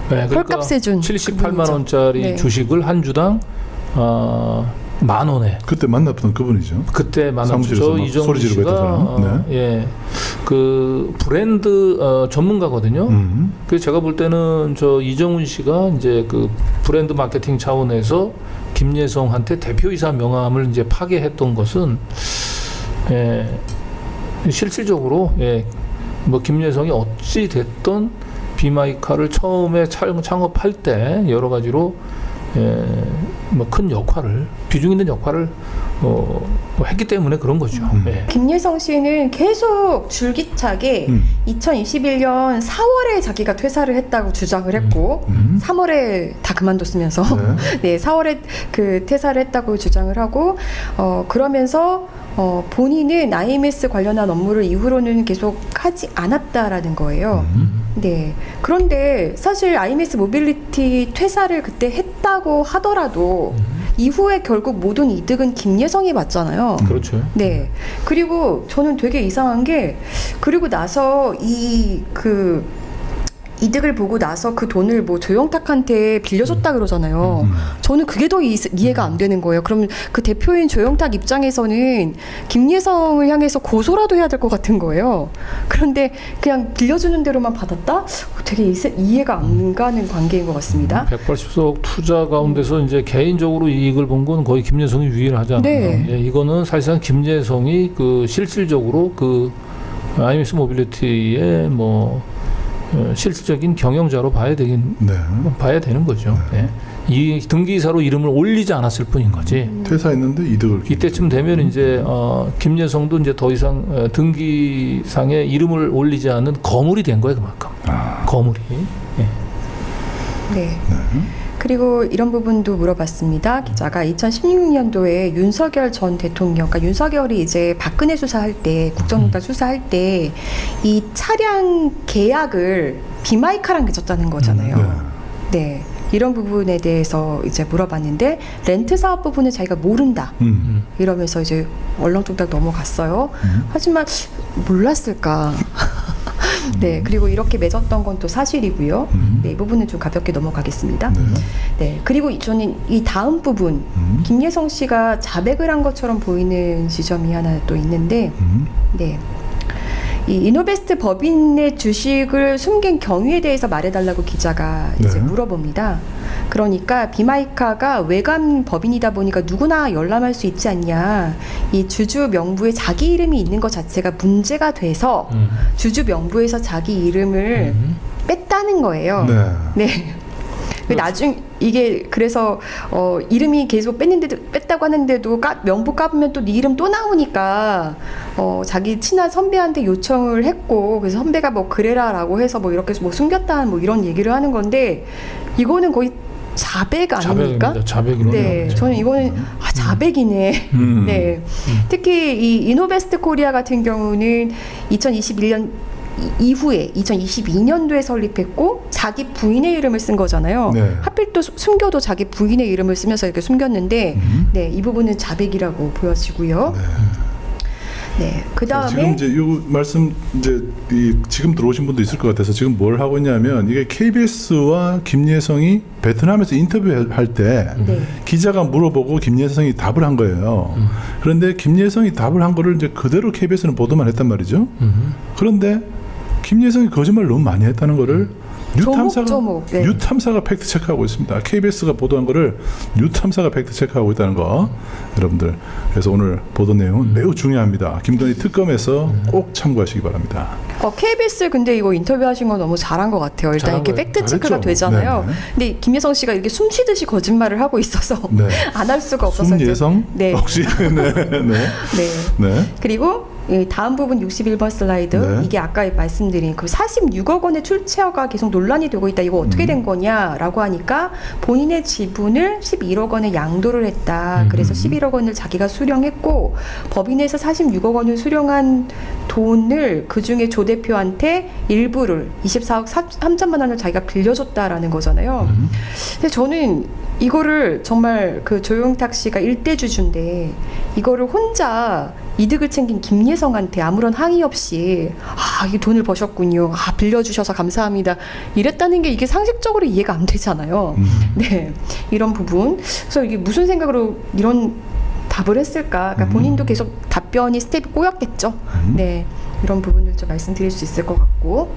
B: 그러니까
C: 헐값에 준
B: 78만 원짜리
C: 네.
B: 주식을 한 주당 10,000원에.
A: 그때 만났던 그분이죠.
B: 그때 만났죠.
A: 사무실에서 막
B: 이정훈
A: 소리 지르고
B: 씨가
A: 했던 사람.
B: 예, 그 브랜드 전문가거든요. 그래서 제가 볼 때는 저 이정훈 씨가 이제 그 브랜드 마케팅 차원에서 김예성한테 대표이사 명함을 이제 파괴했던 것은 실질적으로 뭐 김예성이 어찌 됐던 비마이카를 처음에 창업할 때 여러 가지로 뭐 큰 역할을 비중 있는 역할을 뭐 했기 때문에 그런 거죠. 예.
C: 김예성 씨는 계속 줄기차게 2021년 4월에 자기가 퇴사를 했다고 주장을 했고 3월에 다 그만뒀으면서 네, 4월에 그 퇴사를 했다고 주장을 하고 그러면서 본인은 IMS 관련한 업무를 이후로는 계속 하지 않았다라는 거예요. 네. 그런데 사실 IMS 모빌리티 퇴사를 그때 했다고 하더라도 이후에 결국 모든 이득은 김예성이 받잖아요.
B: 그렇죠.
C: 네. 그리고 저는 되게 이상한 게 그리고 나서 이득을 보고 나서 그 돈을 뭐 조영탁한테 빌려줬다 그러잖아요. 저는 그게 더 이해가 안 되는 거예요. 그럼 그 대표인 조영탁 입장에서는 김예성을 향해서 고소라도 해야 될 것 같은 거예요. 그런데 그냥 빌려주는 대로만 받았다? 되게 이해가 안 가는 관계인 것 같습니다.
B: 180억 투자 가운데서 이제 개인적으로 이익을 본 건 거의 김예성이 유일하지 않나요?
C: 네.
B: 예, 이거는 사실상 김예성이 그 실질적으로 그 IMS 모빌리티의 뭐 실질적인 경영자로 봐야 되는 거죠. 네. 이 등기사로 이름을 올리지 않았을 뿐인 거지.
A: 퇴사했는데 이득을
B: 이때쯤 되면 이제 김예성도 이제 더 이상 등기상에 이름을 올리지 않는 거물이 된 거예요, 그만큼. 거물이. 예.
C: 네. 그리고 이런 부분도 물어봤습니다. 기자가 2016년도에 윤석열 전 대통령, 그러니까 윤석열이 이제 박근혜 수사할 때, 국정농단 수사할 때 이 차량 계약을 비마이카랑 맺었다는 거잖아요. 네. 이런 부분에 대해서 이제 물어봤는데 렌트 사업 부분은 자기가 모른다. 이러면서 이제 얼렁뚱땅 넘어갔어요. 하지만 몰랐을까? 네, 그리고 이렇게 맺었던 건 또 사실이고요. 네, 이 부분은 좀 가볍게 넘어가겠습니다. 네, 그리고 저는 이 다음 부분 김예성 씨가 자백을 한 것처럼 보이는 지점이 하나 또 있는데, 네. 이 이노베스트 법인의 주식을 숨긴 경위에 대해서 말해달라고 기자가 이제 물어봅니다. 그러니까 비마이카가 외관 법인이다 보니까 누구나 열람할 수 있지 않냐. 이 주주 명부에 자기 이름이 있는 것 자체가 문제가 돼서 주주 명부에서 자기 이름을 뺐다는 거예요. 네. 나중 이게 그래서 이름이 계속 뺐다고 하는데도 명부 까보면 또 네 이름 또 나오니까 자기 친한 선배한테 요청을 했고 그래서 선배가 뭐 그래라라고 해서 뭐 이렇게 뭐 숨겼다 뭐 이런 얘기를 하는 건데 이거는 거의 자백 아닙니까?
B: 자백이네요.
C: 네, 저는 이거는 자백이네. 네, 특히 이 이노베스트 코리아 같은 경우는 2021년 이후에 2022년도에 설립했고 자기 부인의 이름을 쓴 거잖아요.
A: 네.
C: 하필 또 숨겨도 자기 부인의 이름을 쓰면서 이렇게 숨겼는데 네, 이 부분은 자백이라고 보여지고요. 네, 그
A: 지금
C: 다음에
A: 이제 이 말씀 이제 지금 들어오신 분도 있을 것 같아서 지금 뭘 하고 있냐면 이게 KBS와 김예성이 베트남에서 인터뷰할 때
C: 네.
A: 기자가 물어보고 김예성이 답을 한 거예요. 그런데 김예성이 답을 한 거를 이제 그대로 KBS는 보도만 했단 말이죠. 그런데 김예성이 거짓말을 너무 많이 했다는 거를
C: 조목조목, 네.
A: 뉴탐사가 팩트 체크하고 있습니다. KBS가 보도한 거를 뉴탐사가 팩트 체크하고 있다는 거 여러분들 그래서 오늘 보도 내용은 매우 중요합니다. 김건희 특검에서 꼭 참고하시기 바랍니다.
C: KBS 근데 이거 인터뷰하신 거 너무 잘한 것 같아요. 일단
B: 잘한
C: 이렇게
B: 거예요.
C: 팩트 체크가
A: 잘했죠.
C: 되잖아요.
A: 네네.
C: 근데 김예성 씨가 이렇게 숨쉬듯이 거짓말을 하고 있어서
A: 네.
C: 안 할 수가 없어서 이제-
A: 숨예성
C: 네.
A: 혹시 네. 네.
C: 네.
A: 네.
C: 그리고 이 다음 부분 61번 슬라이드
A: 네.
C: 이게 아까 말씀드린 그 46억 원의 출처가 계속 논란이 되고 있다. 이거 어떻게 된 거냐라고 하니까 본인의 지분을 11억 원에 양도를 했다. 그래서 11억 원을 자기가 수령했고 법인에서 46억 원을 수령한 돈을 그중에 조 대표한테 일부를 24억 3천만 원을 자기가 빌려줬다라는 거잖아요. 근데 저는 이거를 정말 그 조용탁 씨가 일대주주인데 이거를 혼자 이득을 챙긴 김예성한테 아무런 항의 없이 이 돈을 버셨군요. 빌려주셔서 감사합니다. 이랬다는 게 이게 상식적으로 이해가 안 되잖아요. 네, 이런 부분. 그래서 이게 무슨 생각으로 이런 답을 했을까? 그러니까 본인도 계속 답변이 스텝이 꼬였겠죠. 네, 이런 부분을 좀 말씀드릴 수 있을 것 같고.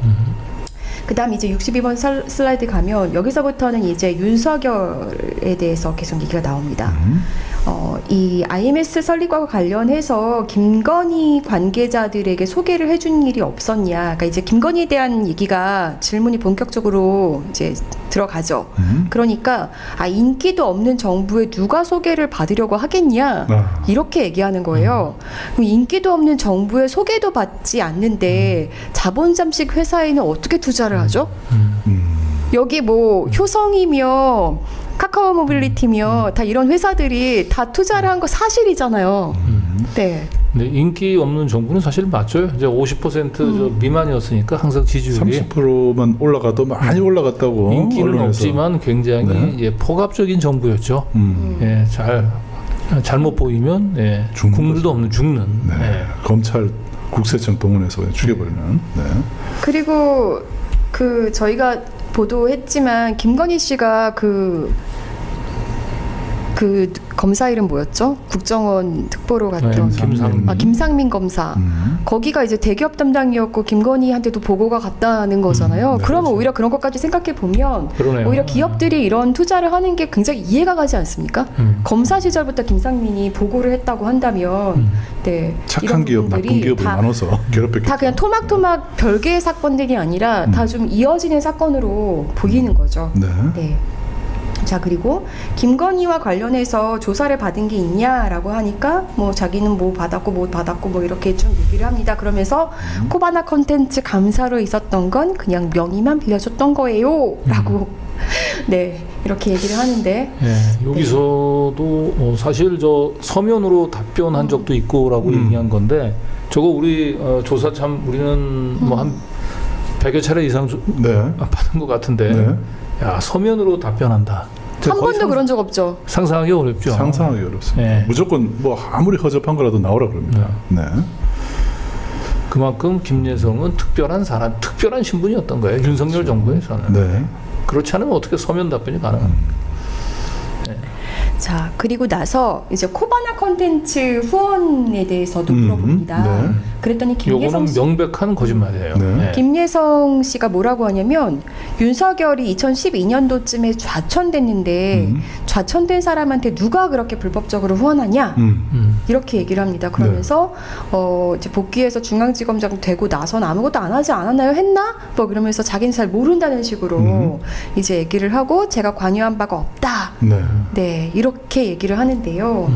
C: 그 다음 이제 62번 슬라이드 가면 여기서부터는 이제 윤석열에 대해서 계속 얘기가 나옵니다. 이 IMS 설립과 관련해서 김건희 관계자들에게 소개를 해준 일이 없었냐. 그러니까 이제 김건희에 대한 얘기가 질문이 본격적으로 이제 들어가죠. 그러니까 인기도 없는 정부에 누가 소개를 받으려고 하겠냐. 이렇게 얘기하는 거예요. 그럼 인기도 없는 정부에 소개도 받지 않는데 자본 잠식 회사에는 어떻게 투자를 하죠? 여기 뭐 효성이며 카카오 모빌리티며 다 이런 회사들이 다 투자를 한 거 사실이잖아요. 네.
B: 네, 인기 없는 정부는 사실 맞죠. 이제 50% 저 미만이었으니까 항상 지지율이
A: 30%만 올라가도 많이 올라갔다고
B: 인기는
A: 언론에서.
B: 없지만 굉장히
A: 네.
B: 예, 폭압적인 정부였죠. 예, 잘못 보이면 예,
A: 죽는
B: 국물도
A: 거죠.
B: 없는 죽는.
A: 네.
B: 예.
A: 검찰 국세청 동원해서 그냥 죽여버리는. 네.
C: 그리고 그 저희가 보도했지만 김건희 씨가 그 검사 이름 뭐였죠? 국정원 특보로 갔던 김상민 검사. 거기가 이제 대기업 담당이었고 김건희한테도 보고가 갔다는 거잖아요.
A: 네,
C: 그러면
A: 그렇죠.
C: 오히려 그런 것까지 생각해 보면
B: 그러네요.
C: 오히려 기업들이 이런 투자를 하는 게 굉장히 이해가 가지 않습니까? 검사 시절부터 김상민이 보고를 했다고 한다면 네,
A: 착한
C: 이런
A: 기업, 나쁜
C: 부분들이
A: 기업을
C: 다
A: 나눠서 괴롭혔겠죠.
C: 다 그냥 토막토막 별개의 사건들이 아니라 다 좀 이어지는 사건으로 보이는 거죠.
A: 네.
C: 네. 자, 그리고 김건희와 관련해서 조사를 받은 게 있냐라고 하니까 뭐 자기는 뭐 받았고 뭐 이렇게 좀 얘기를 합니다. 그러면서 코바나 컨텐츠 감사로 있었던 건 그냥 명의만 빌려줬던 거예요라고 네, 이렇게 얘기를 하는데
B: 예, 여기서도 사실 저 서면으로 답변한 적도 있고라고 얘기한 건데 저거 우리 조사 참 우리는 뭐 한 100여 차례 이상
A: 네.
B: 받은 것 같은데
A: 네.
B: 야 서면으로 답변한다.
C: 한 번도 그런 적 없죠.
B: 상상하기 어렵죠.
A: 상상하기 어렵습니다.
B: 네.
A: 무조건 뭐 아무리 허접한 거라도 나오라 그럽니다. 네.
B: 그만큼 김예성은 특별한 사람, 특별한 신분이었던 거예요. 윤석열 정부에서는.
A: 네.
B: 그렇지 않으면 어떻게 서면 답변이 가능합니까?
C: 자, 그리고 나서 이제 코바나 컨텐츠 후원에 대해서도 물어봅니다.
A: 네.
C: 그랬더니 김예성
B: 요거는
C: 씨
B: 명백한 거짓말이에요.
A: 네.
C: 김예성 씨가 뭐라고 하냐면 윤석열이 2012년도쯤에 좌천됐는데 좌천된 사람한테 누가 그렇게 불법적으로 후원하냐 이렇게 얘기를 합니다. 그러면서 이제 복귀해서 중앙지검장 되고 나선 아무것도 안 하지 않았나요? 했나? 뭐 그러면서 자기는 잘 모른다는 식으로 이제 얘기를 하고 제가 관여한 바가 없다.
A: 네.
C: 네, 이렇게 얘기를 하는데요.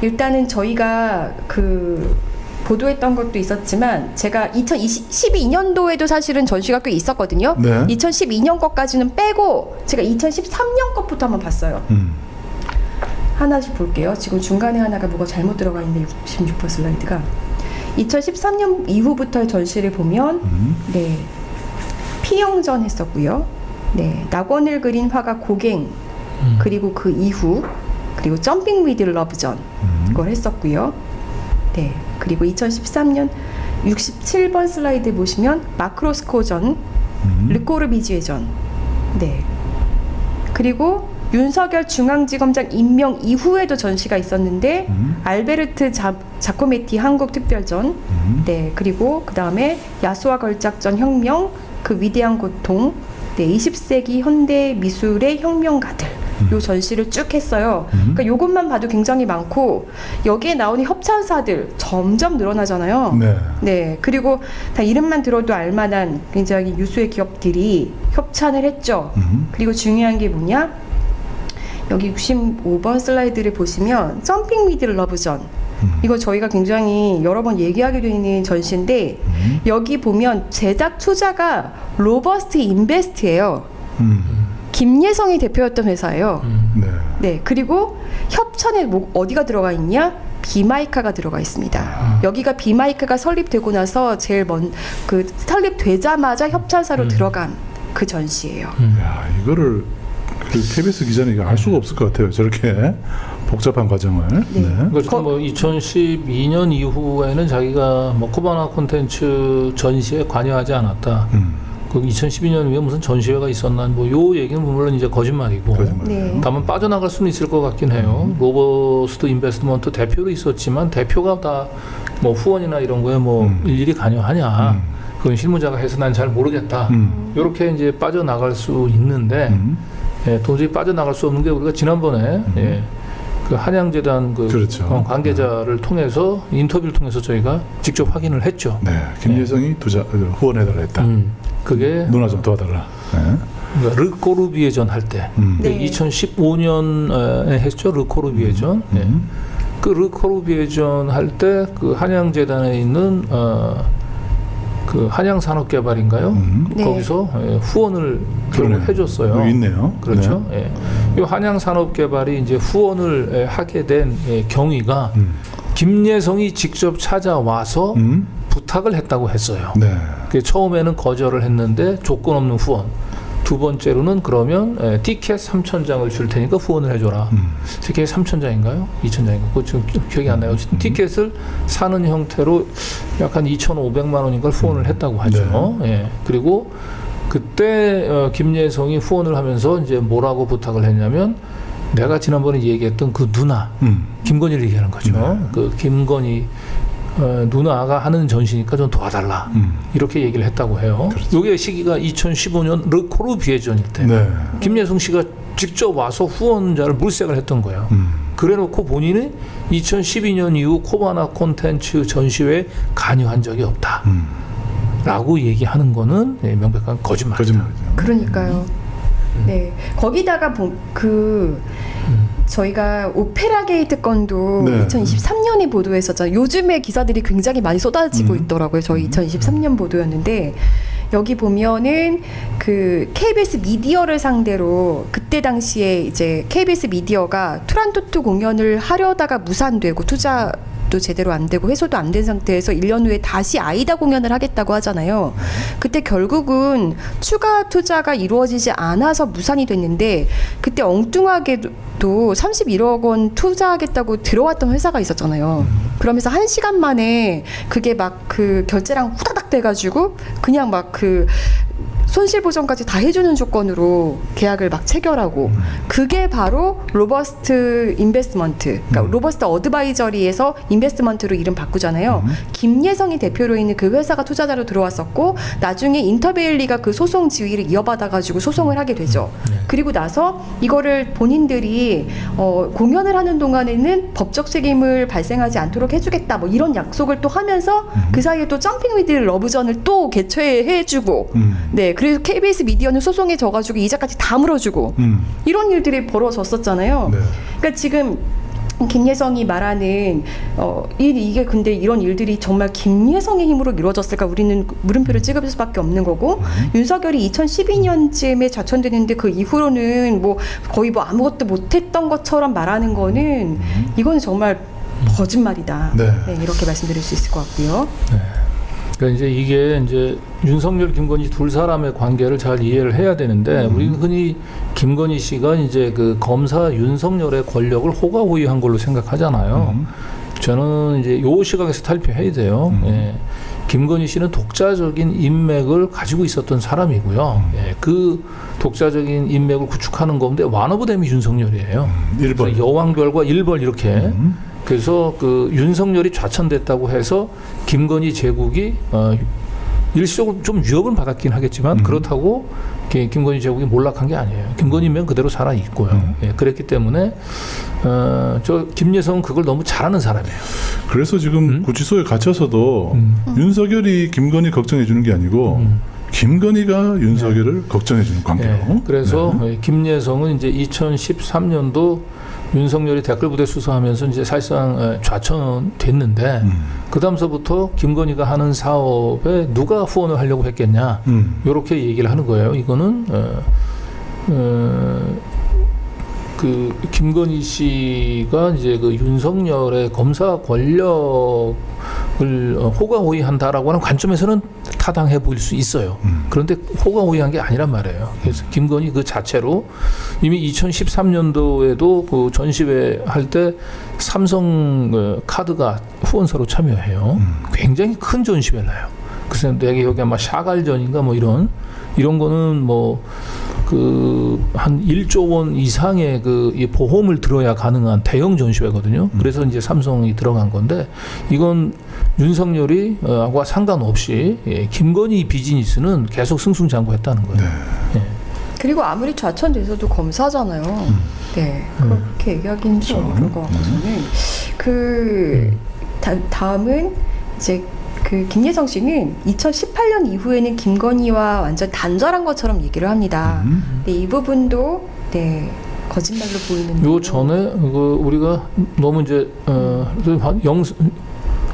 C: 일단은 저희가 그 보도했던 것도 있었지만 제가 2012년도에도 사실은 전시가 꽤 있었거든요.
A: 네.
C: 2012년 것까지는 빼고 제가 2013년 것부터 한번 봤어요. 하나씩 볼게요. 지금 중간에 하나가 뭐가 잘못 들어가 있는데 66번 슬라이드가 2013년 이후부터의 전시를 보면 네. 피영전 했었고요. 네. 낙원을 그린 화가 고갱 그리고 그 이후 그리고 점핑 위드 러브전 그걸 했었고요. 네. 그리고 2013년 67번 슬라이드 보시면 마크로스코전, 르코르비지에 전. 네. 그리고 윤석열 중앙지검장 임명 이후에도 전시가 있었는데 알베르트 자코메티 한국특별전. 네. 그리고 그다음에 야수와 걸작전 혁명, 그 위대한 고통. 네. 20세기 현대 미술의 혁명가들. 요 전시를 쭉 했어요. 그러니까 요것만 봐도 굉장히 많고 여기에 나오는 협찬사들 점점 늘어나잖아요.
A: 네.
C: 네. 그리고 다 이름만 들어도 알만한 굉장히 유수의 기업들이 협찬을 했죠. 그리고 중요한 게 뭐냐? 여기 65번 슬라이드를 보시면 점핑 위드 러브전. 이거 저희가 굉장히 여러 번 얘기하게 되는 전시인데 여기 보면 제작 투자가 로버스트 인베스트예요. 김예성이 대표였던 회사예요.
A: 네.
C: 네, 그리고 협찬에 뭐 어디가 들어가 있냐? 비마이카가 들어가 있습니다. 여기가 비마이카가 설립되고 나서 제일 그 설립되자마자 협찬사로 들어간 그 전시예요.
A: 야, 이거를 그 KBS 기자는 이거 알 수가 없을 것 같아요. 저렇게 복잡한 과정을.
C: 네.
B: 그러니까 뭐 2012년 이후에는 자기가 뭐 코바나 콘텐츠 전시에 관여하지 않았다. 그 2012년 후에 무슨 전시회가 있었나 뭐 요 얘기는 물론 이제 거짓말이고
C: 네.
B: 다만 빠져나갈 수는 있을 것 같긴 해요. 로버스트 인베스트먼트 대표로 있었지만 대표가 다 뭐 후원이나 이런 거에 뭐 일일이 관여하냐 그건 실무자가 해서 난 잘 모르겠다. 이렇게 이제 빠져나갈 수 있는데 예, 도저히 빠져나갈 수 없는 게 우리가 지난번에 예, 그 한양재단 그
A: 그렇죠.
B: 관계자를 통해서 인터뷰를 통해서 저희가 직접 확인을 했죠.
A: 네. 김예성이 후원해달라 했다.
B: 그게
A: 누나 좀 도와달라. 네.
B: 그러니까 르코르비에전 할 때
C: 네.
B: 2015년에 했죠. 르코르비에전. 예. 그 르코르비에전 할 때 그 한양재단에 있는 그 한양산업개발인가요?
C: 네.
B: 거기서 예, 후원을 결국 해줬어요.
A: 여기 있네요.
B: 그렇죠. 예. 이 한양산업개발이 이제 후원을 하게 된 경위가 김예성이 직접 찾아와서 부탁을 했다고 했어요.
A: 네.
B: 그 처음에는 거절을 했는데 조건 없는 후원. 두 번째로는 그러면 티켓 3,000장을 줄 테니까 후원을 해줘라. 티켓 3,000장인가요? 2,000장인가? 그거 지금 기억이 안 나요. 티켓을 사는 형태로 약 한 2,500만 원인가 후원을 했다고 하죠.
A: 네.
B: 예. 그리고 그때 김예성이 후원을 하면서 이제 뭐라고 부탁을 했냐면 내가 지난번에 얘기했던 그 누나 김건희를 얘기하는 거죠.
A: 네.
B: 그 김건희 누나가 하는 전시니까 좀 도와달라 이렇게 얘기를 했다고 해요. 요게 시기가 2015년 르코르비에전일 때
A: 네.
B: 김예성 씨가 직접 와서 후원자를 물색을 했던 거예요. 그래놓고 본인은 2012년 이후 코바나 콘텐츠 전시회에 관여한 적이 없다 라고 얘기하는 거는 명백한 거짓말이다.
A: 거짓말이죠.
C: 그러니까요. 네. 거기다가 저희가 오페라 게이트 건도
A: 네.
C: 2023년에 보도했었잖아요. 요즘에 기사들이 굉장히 많이 쏟아지고 있더라고요. 저희 2023년 보도였는데 여기 보면은 그 KBS 미디어를 상대로 그때 당시에 이제 KBS 미디어가 투란토트 공연을 하려다가 무산되고 투자도 제대로 안 되고 회수도 안 된 상태에서 1년 후에 다시 아이다 공연을 하겠다고 하잖아요. 그때 결국은 추가 투자가 이루어지지 않아서 무산이 됐는데 그때 엉뚱하게도 31억 원 투자하겠다고 들어왔던 회사가 있었잖아요. 그러면서 1시간 만에 그게 막 그 결제랑 후다닥 돼가지고 그냥 막 그 손실 보전까지 다 해주는 조건으로 계약을 막 체결하고 그게 바로 로버스트 인베스트먼트, 그러니까 로버스트 어드바이저리에서 인베스트먼트로 이름 바꾸잖아요. 김예성이 대표로 있는 그 회사가 투자자로 들어왔었고 나중에 인터베일리가 그 소송 지위를 이어받아가지고 소송을 하게 되죠. 그리고 나서 이거를 본인들이 공연을 하는 동안에는 법적 책임을 발생하지 않도록 해주겠다 뭐 이런 약속을 또 하면서 그 사이에 또 점핑 위드 러브전을 또 개최해주고 네. 그래서 KBS 미디어는 소송에 져가지고 이자까지 다 물어주고 이런 일들이 벌어졌었잖아요.
A: 네.
C: 그러니까 지금 김예성이 말하는 이게 근데 이런 일들이 정말 김예성의 힘으로 이루어졌을까 우리는 물음표를 찍을 수밖에 없는 거고 윤석열이 2012년쯤에 좌천되는데 그 이후로는 뭐 거의 뭐 아무것도 못했던 것처럼 말하는 거는 이거는 정말 거짓말이다.
A: 네.
C: 네, 이렇게 말씀드릴 수 있을 것 같고요.
B: 그러니까 이제 이게 이제 윤석열, 김건희 두 사람의 관계를 잘 이해를 해야 되는데 우리는 흔히 김건희 씨가 이제 그 검사 윤석열의 권력을 호가호위한 걸로 생각하잖아요. 저는 이제 요 시각에서 탈피해야 돼요. 예. 김건희 씨는 독자적인 인맥을 가지고 있었던 사람이고요. 예. 그 독자적인 인맥을 구축하는 가운데 완오브댐이 윤석열이에요. 그래서 여왕별과 일벌 이렇게. 그래서 그 윤석열이 좌천됐다고 해서 김건희 제국이 일시적으로 좀 위협은 받았긴 하겠지만 그렇다고 김건희 제국이 몰락한 게 아니에요. 김건희면 그대로 살아 있고요. 예, 그랬기 때문에 저 김여성은 그걸 너무 잘하는 사람이에요.
A: 그래서 지금 구치소에 갇혀서도 윤석열이 김건희 걱정해 주는 게 아니고 김건희가 윤석열을 걱정해 주는 관계로.
B: 예, 그래서 김여성은 이제 2013년도 윤석열이 댓글 부대 수사하면서 이제 사실상 좌천됐는데 그 다음서부터 김건희가 하는 사업에 누가 후원을 하려고 했겠냐 이렇게 얘기를 하는 거예요. 이거는 그 김건희 씨가 이제 그 윤석열의 검사 권력을 호가호위한다라고 하는 관점에서는 타당해 보일 수 있어요. 그런데 호가호위한 게 아니란 말이에요. 그래서 김건희 그 자체로 이미 2013년도에도 그 전시회 할 때 삼성 카드가 후원사로 참여해요. 굉장히 큰 전시회를 해요. 그래서 내 기억에 아마 샤갈전인가 뭐 이런 거는 뭐 그 한 1조 원 이상의 그 보험을 들어야 가능한 대형 전시회거든요. 그래서 이제 삼성이 들어간 건데 이건 윤석열이 하고 상관없이 김건희 비즈니스는 계속 승승장구했다는 거예요. 네.
C: 그리고 아무리 좌천돼서도 검사잖아요. 네, 그렇게 얘기하기는 좀 어려울 것 같거든요. 그 다음은 이제 그 김여성 씨는 2018년 이후에는 김건희와 완전 단절한 것처럼 얘기를 합니다. 네, 이 부분도 네 거짓말로 보이는.
B: 요 전에 그 우리가 너무 이제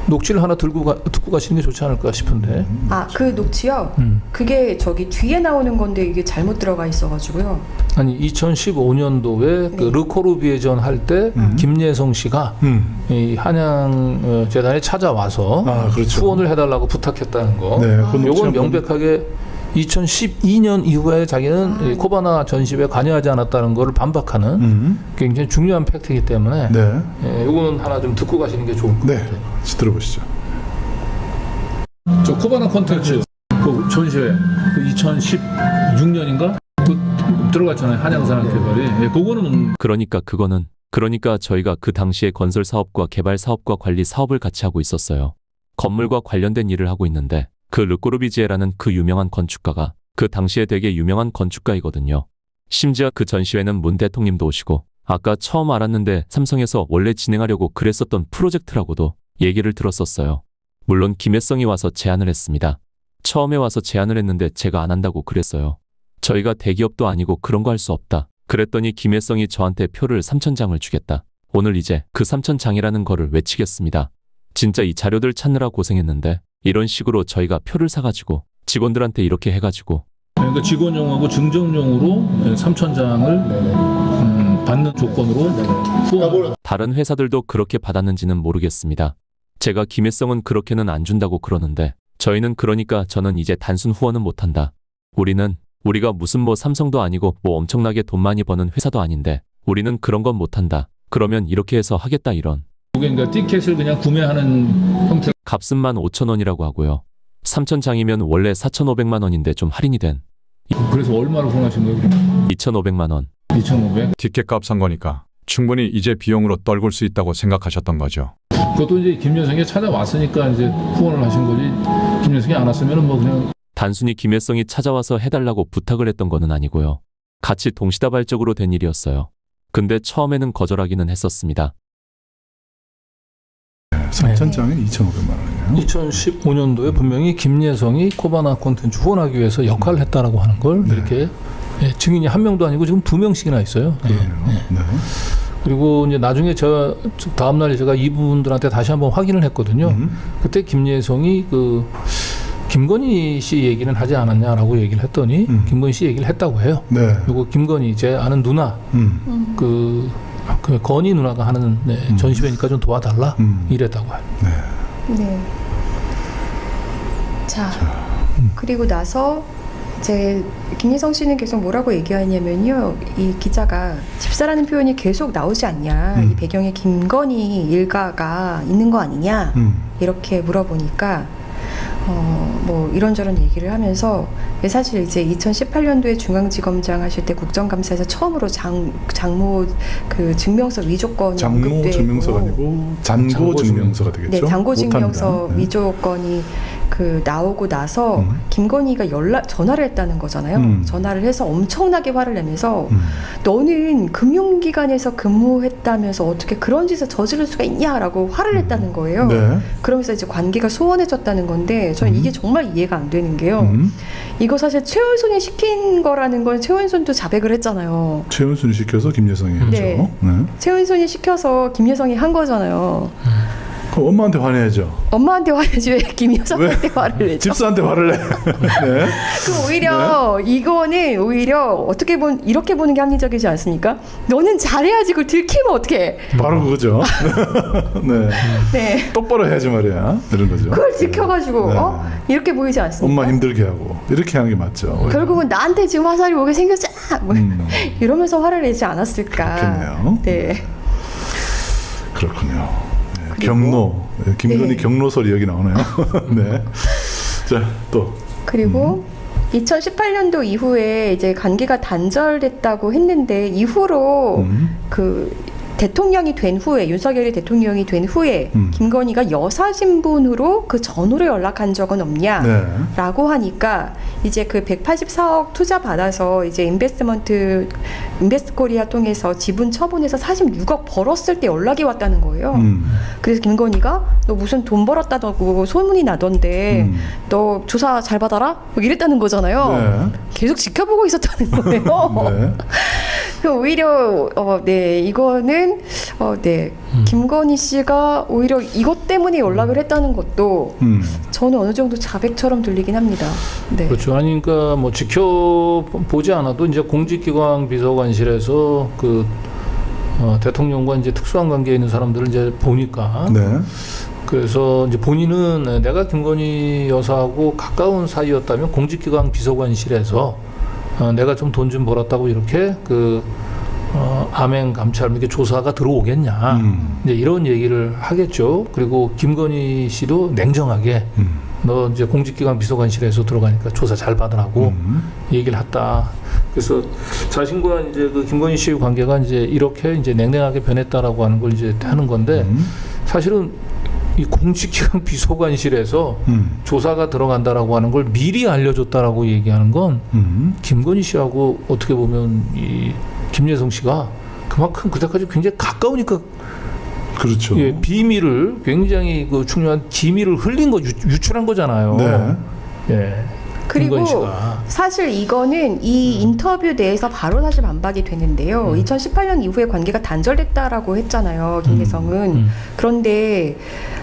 B: 녹취를 하나 듣고 가시는 게 좋지 않을까 싶은데.
C: 아, 그 녹취요? 그게 저기 뒤에 나오는 건데 이게 잘못 들어가 있어가지고요.
B: 아니 2015년도에 그 르코르비에전 할 때 김여성 씨가 이 한양 재단에 찾아와서
A: 그렇죠.
B: 후원을 해달라고 부탁했다는 거.
A: 네,
B: 요건 명백하게 2012년 이후에 자기는 코바나 전시회에 관여하지 않았다는 것을 반박하는 굉장히 중요한 팩트이기 때문에 요거는 하나 좀 듣고 가시는 게 좋을 것 같아요.
A: 같이 들어보시죠.
B: 저 코바나 콘텐츠 그 전시회 그 2016년인가 그 들어갔잖아요. 한양산업개발이. 그거는
D: 그러니까 저희가 그 당시에 건설 사업과 개발 사업과 관리 사업을 같이 하고 있었어요. 건물과 관련된 일을 하고 있는데 그 르꼬르비지에라는 그 유명한 건축가가 그 당시에 되게 유명한 건축가이거든요. 심지어 그 전시회는 문 대통령도 오시고 아까 처음 알았는데 삼성에서 원래 진행하려고 그랬었던 프로젝트라고도 얘기를 들었었어요. 물론 김여성이 와서 제안을 했습니다. 처음에 와서 제안을 했는데 제가 안 한다고 그랬어요. 저희가 대기업도 아니고 그런 거 할 수 없다. 그랬더니 김여성이 저한테 표를 3,000장을 주겠다. 오늘 이제 그 3,000장이라는 거를 외치겠습니다. 진짜 이 자료들 찾느라 고생했는데 이런 식으로 저희가 표를 사가지고 직원들한테 이렇게 해가지고
B: 그러니까 직원용하고 증정용으로 3,000장을 받는 조건으로 후원.
D: 다른 회사들도 그렇게 받았는지는 모르겠습니다. 제가 김여성은 그렇게는 안 준다고 그러는데 저희는 그러니까 저는 이제 단순 후원은 못한다. 우리가 무슨 뭐 삼성도 아니고 뭐 엄청나게 돈 많이 버는 회사도 아닌데 우리는 그런 건 못한다. 그러면 이렇게 해서 하겠다 이런.
B: 그러니까 티켓을 그냥 구매하는 형태.
D: 값은 15,000원이라고 하고요. 3,000장이면 원래 4,500만 원인데 좀 할인이 된.
B: 그래서 얼마로 후원하신 거예요?
D: 2,500만 원.
B: 2,500?
E: 티켓값 산 거니까 충분히 이제 비용으로 떨굴 수 있다고 생각하셨던 거죠.
B: 그것도 이제 김여성이 찾아왔으니까 이제 후원을 하신 거지. 김여성이 안 왔으면은 뭐 그냥.
D: 단순히 김여성이 찾아와서 해달라고 부탁을 했던 거는 아니고요. 같이 동시다발적으로 된 일이었어요. 근데 처음에는 거절하기는 했었습니다.
A: 3,000장에 2,500만 원이네요.
B: 2015년도에 분명히 김여성이 코바나 콘텐츠 후원하기 위해서 역할을 했다라고 하는 걸 이렇게 증인이 한 명도 아니고 지금 2명씩이나 있어요. 그리고 이제 나중에 저 다음 날에 제가 이분들한테 다시 한번 확인을 했거든요. 그때 김여성이 그 김건희 씨 얘기는 하지 않았냐라고 얘기를 했더니 김건희 씨 얘기를 했다고 해요. 요거 김건희 제 아는 누나 그 그 건희 누나가 하는 전시회니까 좀 도와달라 이랬다고 해요.
C: 네. 자, 그리고 나서 이제 김예성 씨는 계속 뭐라고 얘기하냐면요, 이 기자가 집사라는 표현이 계속 나오지 않냐, 이 배경에 김건희 일가가 있는 거 아니냐 이렇게 물어보니까 뭐 이런저런 얘기를 하면서 사실 이제 2018년도에 중앙지검장 하실 때 국정감사에서 처음으로 장모 그 증명서 위조건이
A: 장모
C: 언급되고,
A: 증명서가 아니고 잔고 증명서가 되겠죠.
C: 네, 장고 증명서
A: 못합니다. 네.
C: 위조건이 그 나오고 나서 김건희가 전화를 했다는 거잖아요. 전화를 해서 엄청나게 화를 내면서 너는 금융기관에서 근무했다면서 어떻게 그런 짓을 저지를 수가 있냐라고 화를 냈다는 거예요.
A: 네.
C: 그러면서 이제 관계가 소원해졌다는 건데 저는 이게 정말 이해가 안 되는 게요. 이거 사실 최은순이 시킨 거라는 건 최은순도 자백을 했잖아요.
A: 최은순이 시켜서 김여성이 했죠.
C: 네. 최은순이 시켜서 김여성이 한 거잖아요.
A: 그럼 엄마한테 화내야죠.
C: 엄마한테 화내지 왜 김여성한테 화를 내죠?
A: 집사한테 화를 내. 네.
C: 그 오히려 이거는 오히려 어떻게 이렇게 보는 게 합리적이지 않습니까? 너는 잘해야지 그걸 들키면 어떡해?
A: 바로 그거죠. 네.
C: 네.
A: 똑바로 해야지 말이야. 이런 거죠.
C: 그걸 지켜가지고
A: 네.
C: 이렇게 보이지 않습니까?
A: 엄마 힘들게 하고 이렇게 하는 게 맞죠.
C: 결국은 나한테 지금 화살이 오게 생겼잖아. 뭐 이러면서 화를 내지 않았을까?
A: 그렇겠네요.
C: 네.
A: 그렇군요. 네.
C: 그리고-
A: 경로. 네. 김건희
C: 네.
A: 경로설이 여기 나오네요. 네. 자, 또.
C: 그리고 2018년도 이후에 이제 관계가 단절됐다고 했는데 이후로 그 대통령이 된 후에 윤석열이 대통령이 된 후에 김건희가 여사 신분으로 그 전후로 연락한 적은 없냐?
A: 네.
C: 라고 하니까 이제 그 184억 투자 받아서 이제 인베스트코리아 통해서 지분 처분해서 46억 벌었을 때 연락이 왔다는 거예요. 그래서 김건희가 너 무슨 돈 벌었다고 소문이 나던데 너 조사 잘 받아라? 뭐 이랬다는 거잖아요.
A: 네.
C: 계속 지켜보고 있었다는 거예요.
A: 네.
C: 그 오히려 네 이거는 네 김건희 씨가 오히려 이것 때문에 연락을 했다는 것도 저는 어느 정도 자백처럼 들리긴 합니다. 네.
B: 그렇죠. 아니 그러니까 뭐 지켜보지 않아도 이제 공직기관 비서관실에서 그 대통령과 이제 특수한 관계에 있는 사람들을 이제 보니까
A: 네.
B: 그래서 이제 본인은 내가 김건희 여사하고 가까운 사이였다면 공직기관 비서관실에서 내가 좀 돈 좀 벌었다고 이렇게 그 암행 감찰 이렇게 조사가 들어오겠냐 이제 이런 얘기를 하겠죠. 그리고 김건희 씨도 냉정하게 너 이제 공직기관 비서관실에서 들어가니까 조사 잘 받으라고 얘기를 했다. 그래서 자신과 이제 그 김건희 씨의 관계가 이제 이렇게 이제 냉랭하게 변했다라고 하는 걸 이제 하는 건데 사실은 이 공직기관 비서관실에서 조사가 들어간다라고 하는 걸 미리 알려줬다라고 얘기하는 건 김건희 씨하고 어떻게 보면 이 김여성 씨가 그만큼 그때까지 굉장히 가까우니까
A: 그렇죠.
B: 예, 비밀을 굉장히 그 중요한 기밀을 흘린 거 유출한 거잖아요.
A: 네.
B: 예.
C: 그리고
B: 김건희 씨가.
C: 사실 이거는 이 인터뷰 내에서 바로 사실 반박이 되는데요. 2018년 이후에 관계가 단절됐다라고 했잖아요. 김여성은. 그런데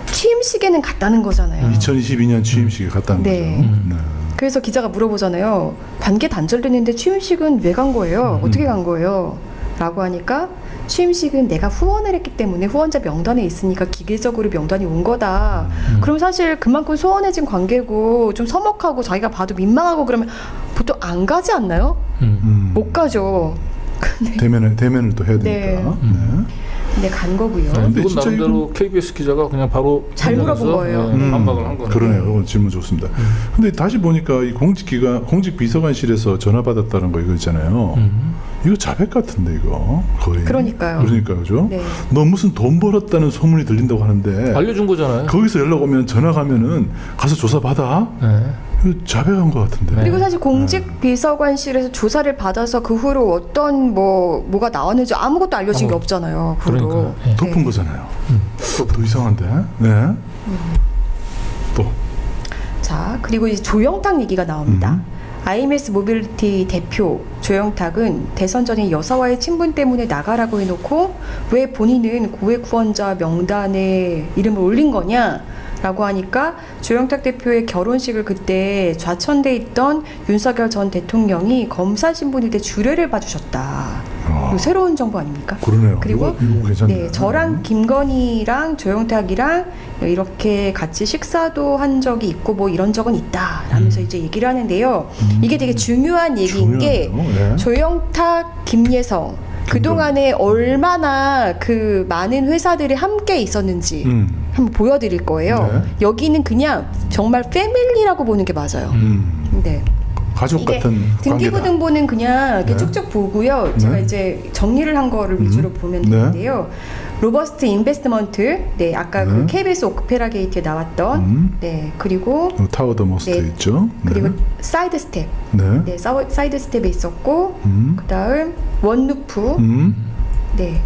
C: 취임식에는 갔다는 거잖아요.
A: 2022년 취임식에 갔다는
C: 네.
A: 거죠. 네.
C: 그래서 기자가 물어보잖아요. 관계 단절됐는데 취임식은 왜 간 거예요? 어떻게 간 거예요? 라고 하니까 취임식은 내가 후원을 했기 때문에 후원자 명단에 있으니까 기계적으로 명단이 온 거다. 그럼 사실 그만큼 소원해진 관계고 좀 서먹하고 자기가 봐도 민망하고 그러면 보통 안 가지 않나요? 못 가죠.
A: 대면을 또 해야 되니까.
C: 네.
A: 네.
C: 근데 간 거고요.
A: 네. 근데
B: 이건
A: 진짜
B: 나름대로 KBS 기자가 그냥 바로
C: 잘 물어본 거예요.
B: 반박을 한 거예요.
A: 그러네요. 이건 질문 좋습니다. 근데 다시 보니까 이 공직비서관실에서 전화 받았다는 거 이거 있잖아요. 이거 자백 같은데 이거 거의.
C: 그러니까요.
A: 그죠?
C: 네.
A: 너 무슨 돈 벌었다는 소문이 들린다고 하는데
B: 알려준 거잖아요.
A: 거기서 연락 오면 전화 가면은 가서 조사 받아?
B: 네.
A: 이거 자백한 것 같은데.
C: 그리고 사실 공직 비서관실에서 조사를 받아서 그 후로 어떤 뭐가 나왔는지 아무것도 알려진 게 없잖아요. 그 후로.
B: 그러니까요. 예.
A: 덮은 거잖아요. 더 이상한데. 네. 또.
C: 자, 그리고 이제 조영탁 얘기가 나옵니다. IMS 모빌리티 대표 조영탁은 대선 전에 여사와의 친분 때문에 나가라고 해놓고 왜 본인은 고액 후원자 명단에 이름을 올린 거냐? 라고 하니까 조영탁 대표의 결혼식을 그때 좌천돼 있던 윤석열 전 대통령이 검사 신분일 때 주례를 봐주셨다. 이거 새로운 정보 아닙니까?
A: 그러네요.
C: 그리고
A: 이거 괜찮네.
C: 네, 저랑 김건희랑 조영탁이랑 이렇게 같이 식사도 한 적이 있고 뭐 이런 적은 있다라면서 이제 얘기를 하는데요. 이게 되게 중요한 얘기인 게
A: 중요하네요. 예.
C: 조영탁, 김예성 그동안에 얼마나 그 많은 회사들이 함께 있었는지 한번 보여드릴 거예요.
A: 네.
C: 여기는 그냥 정말 패밀리라고 보는 게 맞아요. 네.
A: 가족
C: 이게
A: 같은
C: 등기부
A: 관계다.
C: 등본은 그냥 이렇게
A: 네.
C: 쭉쭉 보고요. 제가
A: 네.
C: 이제 정리를 한 거를 위주로 보면
A: 네.
C: 되는데요. 로버스트 인베스트먼트, 네 아까
A: 네.
C: 그 KBS 오페라 게이트에 나왔던, 네 그리고
A: 타워 더 모스트
C: 네.
A: 있죠.
C: 그리고
A: 네.
C: 사이드 스텝,
A: 네.
C: 네 사이드 스텝에 있었고, 그다음 원루프, 네,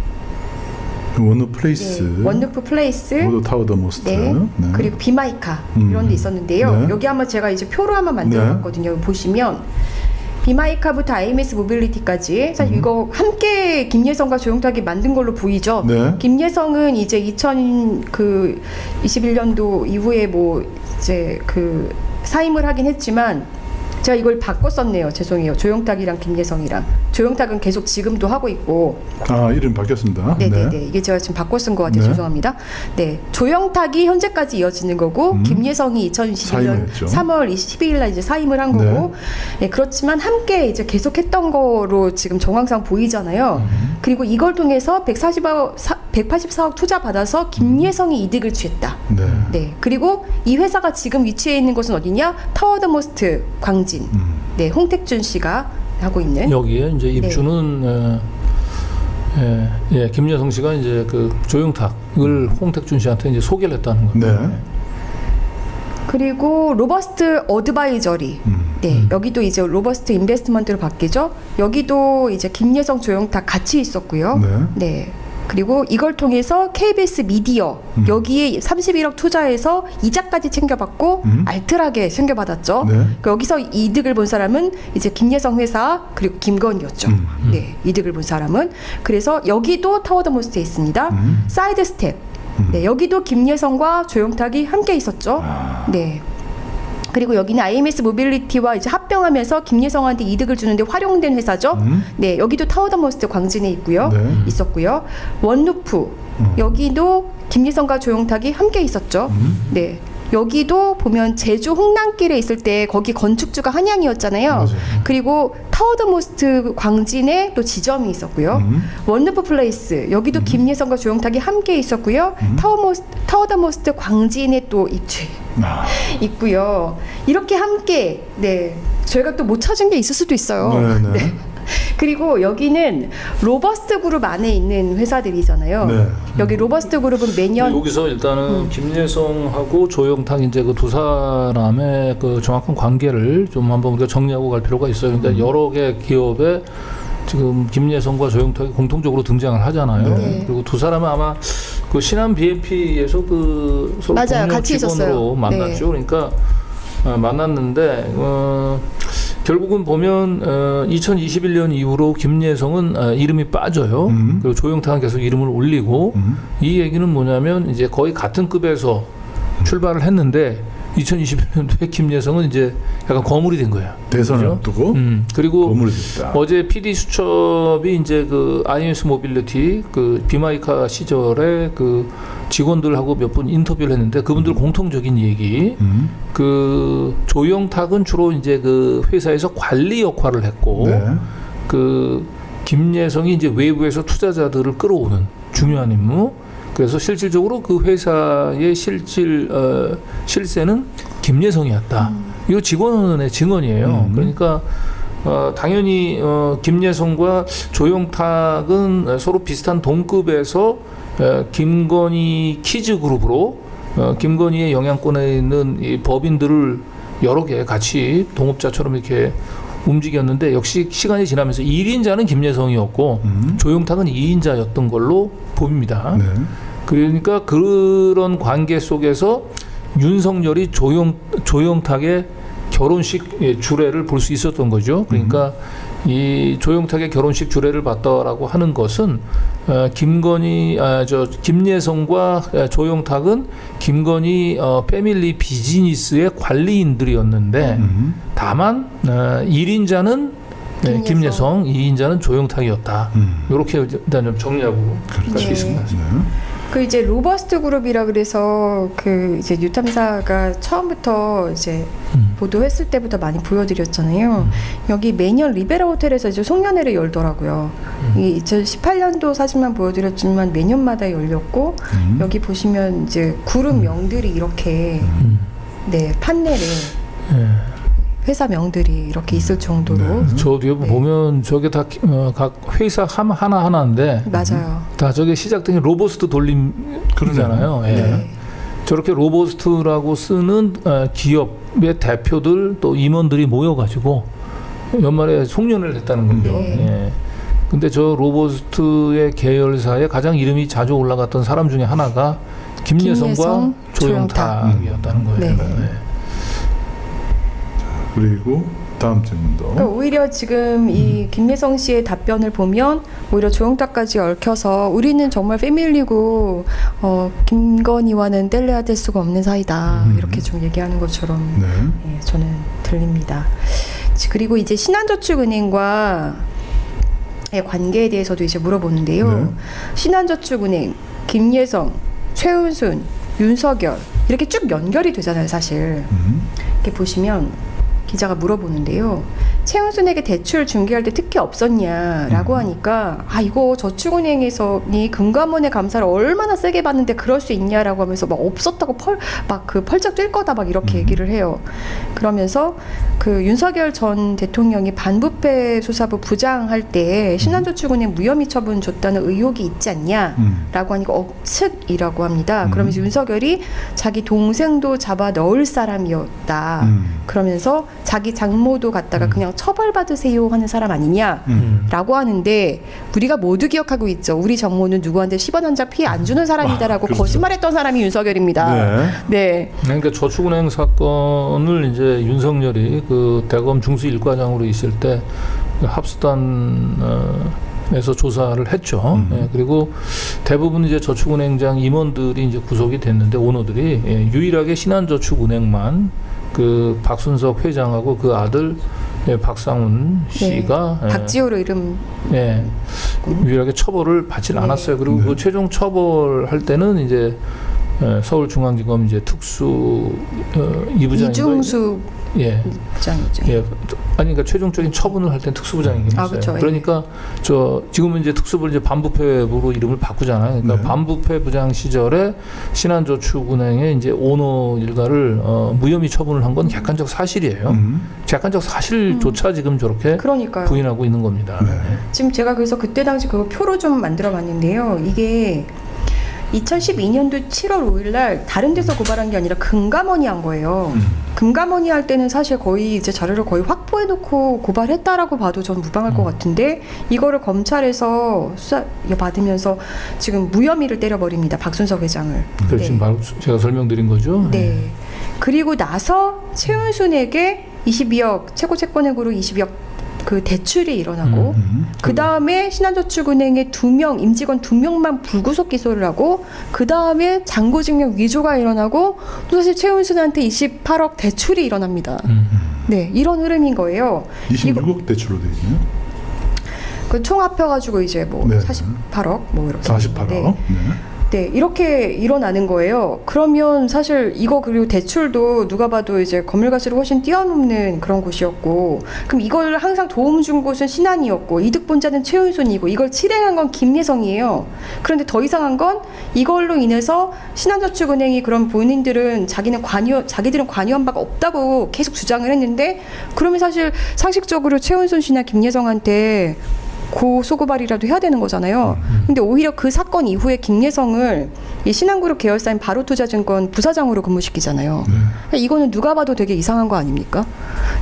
A: 원루 플레이스.
C: 네 원루프 플레이스,
A: 모두 타워 더 모스트.
C: 네. 그리고 비마이카 이런 데 있었는데요.
A: 네.
C: 여기 한번 제가 이제 표로 한번 만들어봤거든요. 보시면 비마이카부터 IMS 모빌리티까지 사실 이거 함께 김예성과 조영탁이 만든 걸로 보이죠.
A: 네.
C: 김예성은 이제 2021년도 이후에 뭐 이제 그 사임을 하긴 했지만 제가 이걸 바꿨었네요. 죄송해요. 조영탁이랑 김예성이랑. 조영탁은 계속 지금도 하고 있고.
A: 아, 이름 바뀌었습니다.
C: 네네네. 이게 제가 지금 바꿔 쓴 것 같아요.
A: 네.
C: 죄송합니다. 네. 조영탁이 현재까지 이어지는 거고, 김예성이 2021년
A: 사임을 했죠.
C: 3월 22일 날 이제 사임을 한 거고, 네, 그렇지만 함께 이제 계속했던 거로 지금 정황상 보이잖아요. 그리고 이걸 통해서 184억 투자 받아서 김예성이 이득을 취했다.
A: 네.
C: 네. 그리고 이 회사가 지금 위치해 있는 곳은 어디냐? 타워 더 모스트 광진. 네. 홍택준 씨가 하고 있는.
B: 여기에 이제 입주는 김여성 씨가 이제 그 조영탁을 홍택준 씨한테 이제 소개를 했다는 겁니다.
A: 네.
C: 그리고 로버스트 어드바이저리. 네, 여기도 이제 로버스트 인베스트먼트로 바뀌죠. 여기도 이제 김예성, 조영탁 같이 있었고요.
A: 네.
C: 네. 그리고 이걸 통해서 KBS 미디어 여기에 31억 투자해서 이자까지 챙겨받고 알뜰하게 챙겨받았죠.
A: 네.
C: 그러니까 여기서 이득을 본 사람은 이제 김예성 회사 그리고 김건희였죠. 네, 이득을 본 사람은. 그래서 여기도 타워 더 모스트에 있습니다. 사이드 스텝. 네, 여기도 김예성과 조영탁이 함께 있었죠. 네. 그리고 여기는 IMS 모빌리티와 이제 합병하면서 김예성한테 이득을 주는데 활용된 회사죠. 네, 여기도 타워 더 모스트 광진에 있고요.
A: 네.
C: 있었고요. 원루프 여기도 김예성과 조영탁이 함께 있었죠. 네. 여기도 보면 제주 홍남길에 있을 때 거기 건축주가 한양이었잖아요.
A: 맞아요.
C: 그리고 타워 더 모스트 광진에 또 지점이 있었고요. 원루프 플레이스 여기도 김예성과 조영탁이 함께 있었고요. 타워 더 모스트 광진에 또 입주 있고요. 이렇게 함께 네 저희가 또 못 찾은 게 있을 수도 있어요.
A: 네, 네.
C: 네. 그리고 여기는 로버스트 그룹 안에 있는 회사들이잖아요.
A: 네.
C: 여기 로버스트 그룹은 매년
B: 여기서 일단은 김예성하고 조영탁 이제 그 두 사람의 그 정확한 관계를 좀 한번 우리가 정리하고 갈 필요가 있어요. 그러니까 여러 개 기업에 지금 김예성과 조영탁이 공통적으로 등장을 하잖아요.
C: 네.
B: 그리고 두 사람은 아마 그 신한 BNP에서 그 서로
C: 맞아요.
B: 동료
C: 같이
B: 직원으로
C: 있었어요.
B: 만났죠.
C: 네.
B: 그러니까 만났는데 결국은 보면 2021년 이후로 김예성은 이름이 빠져요. 그리고 조영탁은 계속 이름을 올리고 이 얘기는 뭐냐면 이제 거의 같은 급에서 출발을 했는데 2021년도에 김예성은 이제 약간 거물이 된 거예요.
A: 대선을
B: 그죠?
A: 앞두고
B: 그리고
A: 거물이 됐다.
B: 어제 PD 수첩이 이제 그 IMS 모빌리티 그 비마이카 시절에 그 직원들하고 몇 분 인터뷰를 했는데 그분들 공통적인 얘기 그 조영탁은 주로 이제 그 회사에서 관리 역할을 했고
A: 네.
B: 그 김예성이 이제 외부에서 투자자들을 끌어오는 중요한 임무. 그래서 실질적으로 그 회사의 실세는 김예성이었다. 이거 직원의 증언이에요. 그러니까 당연히 김예성과 조영탁은 서로 비슷한 동급에서 김건희 키즈 그룹으로 김건희의 영향권에 있는 이 법인들을 여러 개 같이 동업자처럼 이렇게 움직였는데 역시 시간이 지나면서 1인자는 김예성이었고 조영탁은 2인자였던 걸로 보입니다.
A: 네.
B: 그러니까 그런 관계 속에서 윤석열이 조영탁의 결혼식 주례를 볼 수 있었던 거죠. 그러니까 이 조영탁의 결혼식 주례를 봤다라고 하는 것은 김예성과 조영탁은 김건희 패밀리 비즈니스의 관리인들이었는데 다만 1인자는 네, 김예성, 이인자는 조영탁이었다. 이렇게 일단 좀 정리하고 갈 수 있습니다.
A: 네.
C: 그 이제 로버스트 그룹이라 그래서 그 이제 뉴탐사가 처음부터 이제 보도했을 때부터 많이 보여드렸잖아요. 여기 매년 리베라 호텔에서 이제 송년회를 열더라고요. 이 2018년도 사진만 보여드렸지만 매년마다 열렸고 여기 보시면 이제 그룹 명들이 이렇게 네 판넬에 회사 명들이 이렇게 있을 정도로
B: 저 뒤에 보면 저게 다 각 회사 하나 하나인데
C: 맞아요.
B: 다 저게 시작된 게 로버스트 돌림이잖아요. 예.
C: 네.
B: 저렇게 로버스트라고 쓰는 기업의 대표들 또 임원들이 모여가지고 연말에 송년회를 했다는 거죠.
C: 네.
B: 예. 근데 저 로버스트의 계열사에 가장 이름이 자주 올라갔던 사람 중에 하나가 김예성과
C: 김예성,
B: 조영탁이었다는 거예요.
C: 네.
B: 네.
A: 그리고 다음 질문도.
C: 그러니까 오히려 지금 이 김예성 씨의 답변을 보면 오히려 조영탁까지 얽혀서 우리는 정말 패밀리고 김건희와는 뗄래야 뗄 수가 없는 사이다 이렇게 좀 얘기하는 것처럼
A: 네.
C: 예, 저는 들립니다. 그리고 이제 신한저축은행과의 관계에 대해서도 이제 물어보는데요.
A: 네.
C: 신한저축은행, 김예성, 최은순, 윤석열 이렇게 쭉 연결이 되잖아요, 사실. 이렇게 보시면 기자가 물어보는데요. 최은순에게 대출 중개할 때 특혜 없었냐라고 하니까 이거 저축은행에서 이 금감원의 감사를 얼마나 세게 받는데 그럴 수 있냐라고 하면서 막 없었다고 펄쩍 뛸 거다 막 이렇게 얘기를 해요. 그러면서 그 윤석열 전 대통령이 반부패 수사부 부장할 때 신한저축은행 무혐의 처분 줬다는 의혹이 있지 않냐라고 하니까 억측이라고 합니다. 그러면서 윤석열이 자기 동생도 잡아 넣을 사람이었다. 그러면서 자기 장모도 갖다가 그냥 처벌받으세요 하는 사람 아니냐라고 하는데 우리가 모두 기억하고 있죠. 우리 장모는 누구한테 10원 한 장 피해 안 주는 사람이다라고
A: 그렇죠.
C: 거짓말했던 사람이 윤석열입니다.
A: 네.
C: 네.
B: 그러니까 저축은행 사건을 이제 윤석열이 그 대검 중수 1과장으로 있을 때 합수단에서 조사를 했죠. 예, 그리고 대부분 이제 저축은행장 임원들이 이제 구속이 됐는데 오너들이 유일하게 신한저축은행만 그 박순석 회장하고 그 아들 박상훈 씨가
C: 박지호로 이름
B: 유일하게 처벌을 받지 않았어요. 그리고 그 최종 처벌할 때는 이제 서울중앙지검 이제 특수 이부장인가
C: 이중수 부장이죠.
B: 예. 아니 그러니까 최종적인 처분을 할 땐 특수부장이긴 했어요.
C: 그렇죠.
B: 그러니까 저 지금은 이제 특수부를 이제 반부패부로 이름을 바꾸잖아요. 그러니까 반부패 부장 시절에 신한저축은행의 이제 오너 일가를 무혐의 처분을 한 건 객관적 사실이에요. 객관적 사실조차 지금 저렇게
C: 그러니까요.
B: 부인하고 있는 겁니다. 네.
C: 지금 제가 그래서 그때 당시 그거 표로 좀 만들어 봤는데요. 이게 2012년도 7월 5일 날 다른 데서 고발한 게 아니라 금감원이 한 거예요. 금감원이 할 때는 사실 거의 이제 자료를 거의 확보해 놓고 고발했다라고 봐도 전 무방할 것 같은데 이거를 검찰에서 수사 받으면서 지금 무혐의를 때려버립니다. 박순석 회장을.
B: 그래서 지금 바로 제가 설명드린 거죠.
C: 네. 그리고 나서 최은순에게 22억 최고 채권액으로 22억 그 대출이 일어나고 그 다음에 신한저축은행의 2명 임직원 2명만 불구속 기소를 하고 그 다음에 잔고증명 위조가 일어나고 또 사실 최은순한테 28억 대출이 일어납니다. 네, 이런 흐름인 거예요.
A: 26억 대출로 되어 있네요.
C: 그 총 합해가지고 이제 뭐
A: 네.
C: 48억 뭐 이렇게
A: 48억.
C: 네. 네, 이렇게 일어나는 거예요. 그러면 사실 이거 그리고 대출도 누가 봐도 이제 건물가치를 훨씬 뛰어넘는 그런 곳이었고, 그럼 이걸 항상 도움 준 곳은 신한이었고, 이득본자는 최은순이고, 이걸 실행한 건 김예성이에요. 그런데 더 이상한 건 이걸로 인해서 신한저축은행이 그런 본인들은 자기들은 관여한 바가 없다고 계속 주장을 했는데, 그러면 사실 상식적으로 최은순 씨나 김예성한테 고소고발이라도 해야 되는 거잖아요. 근데 오히려 그 사건 이후에 김예성을 이 신한그룹 계열사인 바로투자증권 부사장으로 근무시키잖아요. 그러니까 이거는 누가 봐도 되게 이상한 거 아닙니까?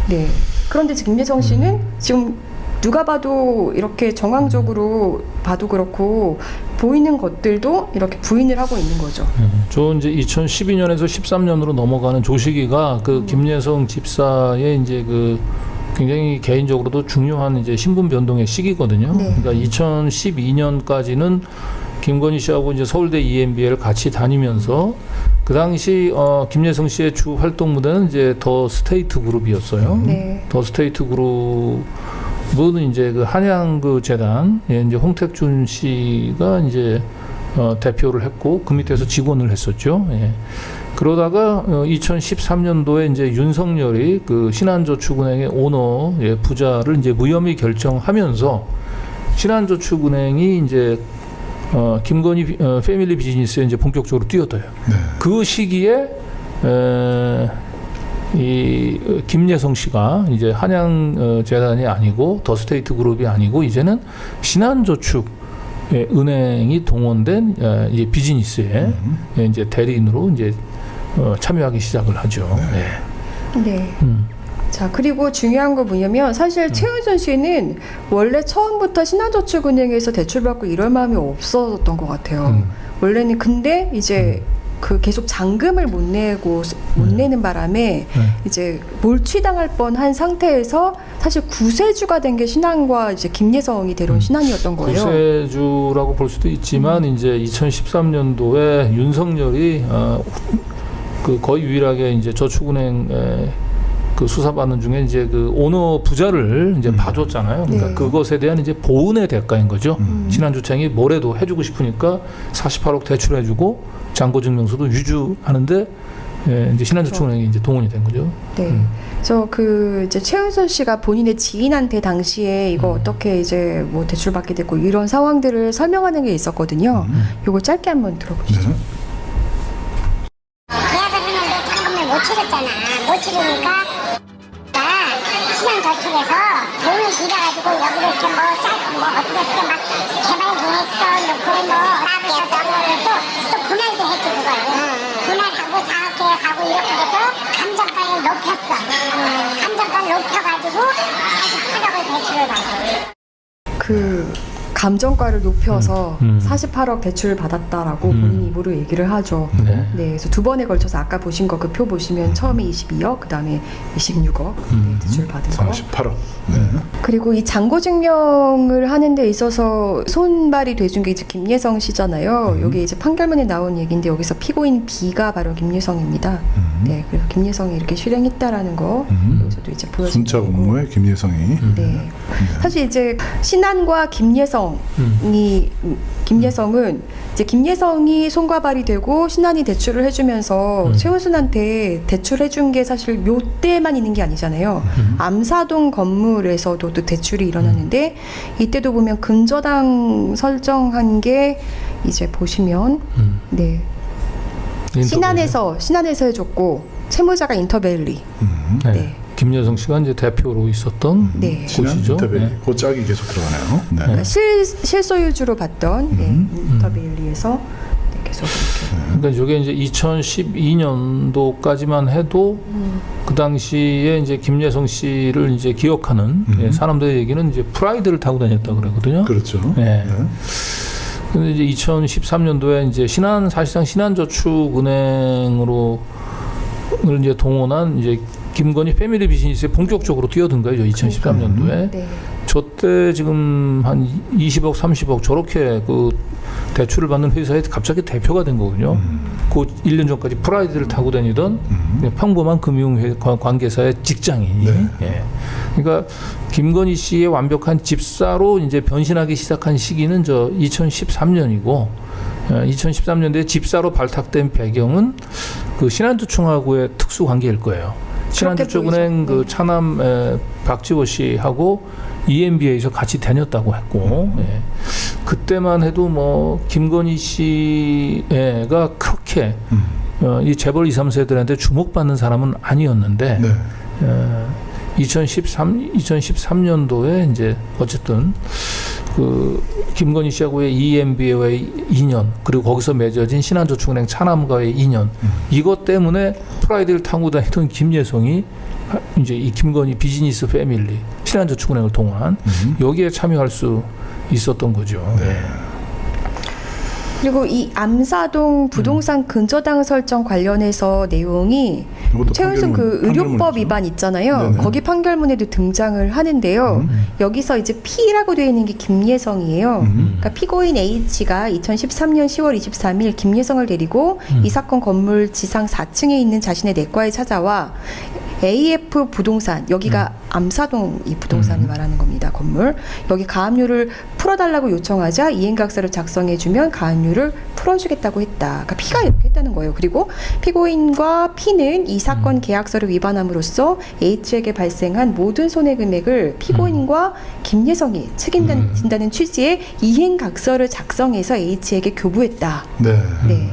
C: 네. 그런데 김예성 씨는 지금 누가 봐도 이렇게 정황적으로 봐도 그렇고 보이는 것들도 이렇게 부인을 하고 있는 거죠.
B: 저 이제 2012년에서 13년으로 넘어가는 조 시기가 그 김예성 집사의 이제 그 굉장히 개인적으로도 중요한 이제 신분 변동의 시기거든요.
C: 네.
B: 그러니까 2012년까지는 김건희 씨하고 이제 서울대 EMBA를 같이 다니면서 그 당시 김예성 씨의 주 활동 무대는 이제 더 스테이트 그룹이었어요.
C: 네.
B: 더 스테이트 그룹 모든 이제 그 한양 그 재단 이제 홍택준 씨가 이제 대표를 했고 그 밑에서 직원을 했었죠. 예. 그러다가 2013년도에 이제 윤석열이 그 신한저축은행의 오너 부자를 이제 무혐의 결정하면서 신한저축은행이 이제 김건희 패밀리 비즈니스에 이제 본격적으로 뛰어들어요.
A: 네.
B: 그 시기에 이 김예성 씨가 이제 한양 재단이 아니고 더스테이트 그룹이 아니고 이제는 신한저축 은행이 동원된 이제 비즈니스에 이제 대리인으로 이제 참여하기 시작을 하죠. 네.
C: 네. 자, 그리고 중요한 거 뭐냐면 사실 최은순 씨는 원래 처음부터 신한저축은행에서 대출받고 이럴 마음이 없었던 것 같아요. 원래는 근데 이제 그 계속 잔금을 못 내는 바람에 이제 몰취당할 뻔한 상태에서 사실 구세주가 된 게 신한과 이제 김예성이 데려온 신한이었던 거예요.
B: 구세주라고 볼 수도 있지만 이제 2013년도에 윤석열이 그 거의 유일하게 이제 저축은행 그 수사받는 중에 이제 그 오너 부자를 이제 봐줬잖아요. 그러니까
C: 네.
B: 그것에 대한 이제 보은의 대가인 거죠. 신한주택이 뭐래도 해주고 싶으니까 48억 대출해주고 잔고증명서도 유주하는데 이제 신한저축은행이 이제 동원이 된 거죠.
C: 네. 그래서 그 이제 최은순 씨가 본인의 지인한테 당시에 이거 어떻게 이제 뭐 대출 받게 됐고 이런 상황들을 설명하는 게 있었거든요. 요거 짧게 한번 들어보시죠.
A: 네.
F: 계약을 했는데 잔금을 못 치렀잖아. 못 치르니까 신한저축에서 돈을 빌려가지고 여기를 이렇게 뭐 어떻게 막 개발 계획서 놓고 뭐 나비해서 또 분할도 했지 그걸. 분할하고 사업계획하고 이렇게 해서 감정가를 높였어. 감정가를 높여가지고 48억을 대출을 받아.
C: 그 감정가를 높여서 48억 대출을 받았다라고 본인 입으로 얘기를 하죠.
B: 네.
C: 네, 그래서 두 번에 걸쳐서 아까 보신 거 그 표 보시면 처음에 22억, 그 다음에 26억 대출 받은 거.
A: 48억. 네.
C: 그리고 이 잔고증명을 하는 데 있어서 손발이 돼준 게 이제 김예성 씨잖아요. 여기 이제 판결문에 나온 얘기인데 여기서 피고인 B가 바로 김예성입니다. 네, 그래서 김예성이 이렇게 실행했다라는 거 여기서도 이제 보여주고.
A: 순차 공모에 김예성이.
C: 네. 사실 이제 신한과 김예성은 이제 김예성이 손과 발이 되고 신한이 대출을 해주면서 최은순한테 대출해준 게 사실 요 때만 있는 게 아니잖아요. 암사동 건물에서도 또 대출이 일어났는데 이때도 보면 근저당 설정한 게 이제 보시면 네 신한에서 해줬고 채무자가 인터밸리.
B: 네.
C: 네.
B: 김여성 씨가 이제 대표로 있었던
C: 네.
A: 신한
B: 곳이죠.
A: 인터뷰.
B: 네.
A: 그 짝이 계속 들어가네요. 네.
C: 그러니까 실소유주로 봤던 인터밸리에서 네, 계속 이렇게.
B: 그러니까 이게 이제 2012년도까지만 해도 그 당시에 이제 김예성 씨를 이제 기억하는 사람들의 얘기는 이제 프라이드를 타고 다녔다 그러거든요.
A: 그렇죠.
B: 네.
A: 네.
B: 근데 이제 2013년도에 이제 사실상 신한저축은행으로 이제 동원한 이제 김건희 패밀리 비즈니스에 본격적으로 뛰어든 거예요. 2013년도에.
C: 네.
B: 저때 지금 한 20억, 30억 저렇게 그 대출을 받는 회사에 갑자기 대표가 된 거거든요. 그 1년 전까지 프라이드를 타고 다니던 그냥 평범한 금융 관계사의 직장인이.
A: 네.
B: 예. 그러니까 김건희 씨의 완벽한 집사로 이제 변신하기 시작한 시기는 저 2013년이고 2013년도에 집사로 발탁된 배경은 그 신한저축하고의 특수 관계일 거예요. 신한저축은행 그 차남 박지호 씨하고 EMBA에서 같이 다녔다고 했고 그때만 해도 뭐 김건희 씨가 그렇게 이 재벌 2, 3세들한테 주목받는 사람은 아니었는데
A: 네.
B: 2013년도에 이제 어쨌든 그 김건희 씨하고의 EMBA와의 인연 그리고 거기서 맺어진 신한저축은행 차남과의 인연 이것 때문에 프라이드를 타고 다니던 김예성이 이제 이 김건희 비즈니스 패밀리 신한저축은행을 동원한 여기에 참여할 수 있었던 거죠. 네.
C: 그리고 이 암사동 부동산 근저당 설정 관련해서 내용이
A: 이것도
C: 최은순 그 의료법
A: 판결문이죠.
C: 위반 있잖아요.
A: 네네.
C: 거기 판결문에도 등장을 하는데요. 여기서 이제 P라고 되어 있는 게 김예성이에요. 그러니까 피고인 H가 2013년 10월 23일 김예성을 데리고 이 사건 건물 지상 4층에 있는 자신의 내과에 찾아와 AF 부동산 여기가 암사동 이 부동산을 말하는 겁니다. 건물. 여기 가압류를 풀어달라고 요청하자 이행각서를 작성해주면 가압류를 풀어주겠다고 했다. 그러니까 P가 이렇게 했다는 거예요. 그리고 피고인과 P는 이 사건 계약서를 위반함으로써 H에게 발생한 모든 손해금액을 피고인과 김예성이 책임진다는 취지의 이행각서를 작성해서 H에게 교부했다.
A: 네.
C: 네.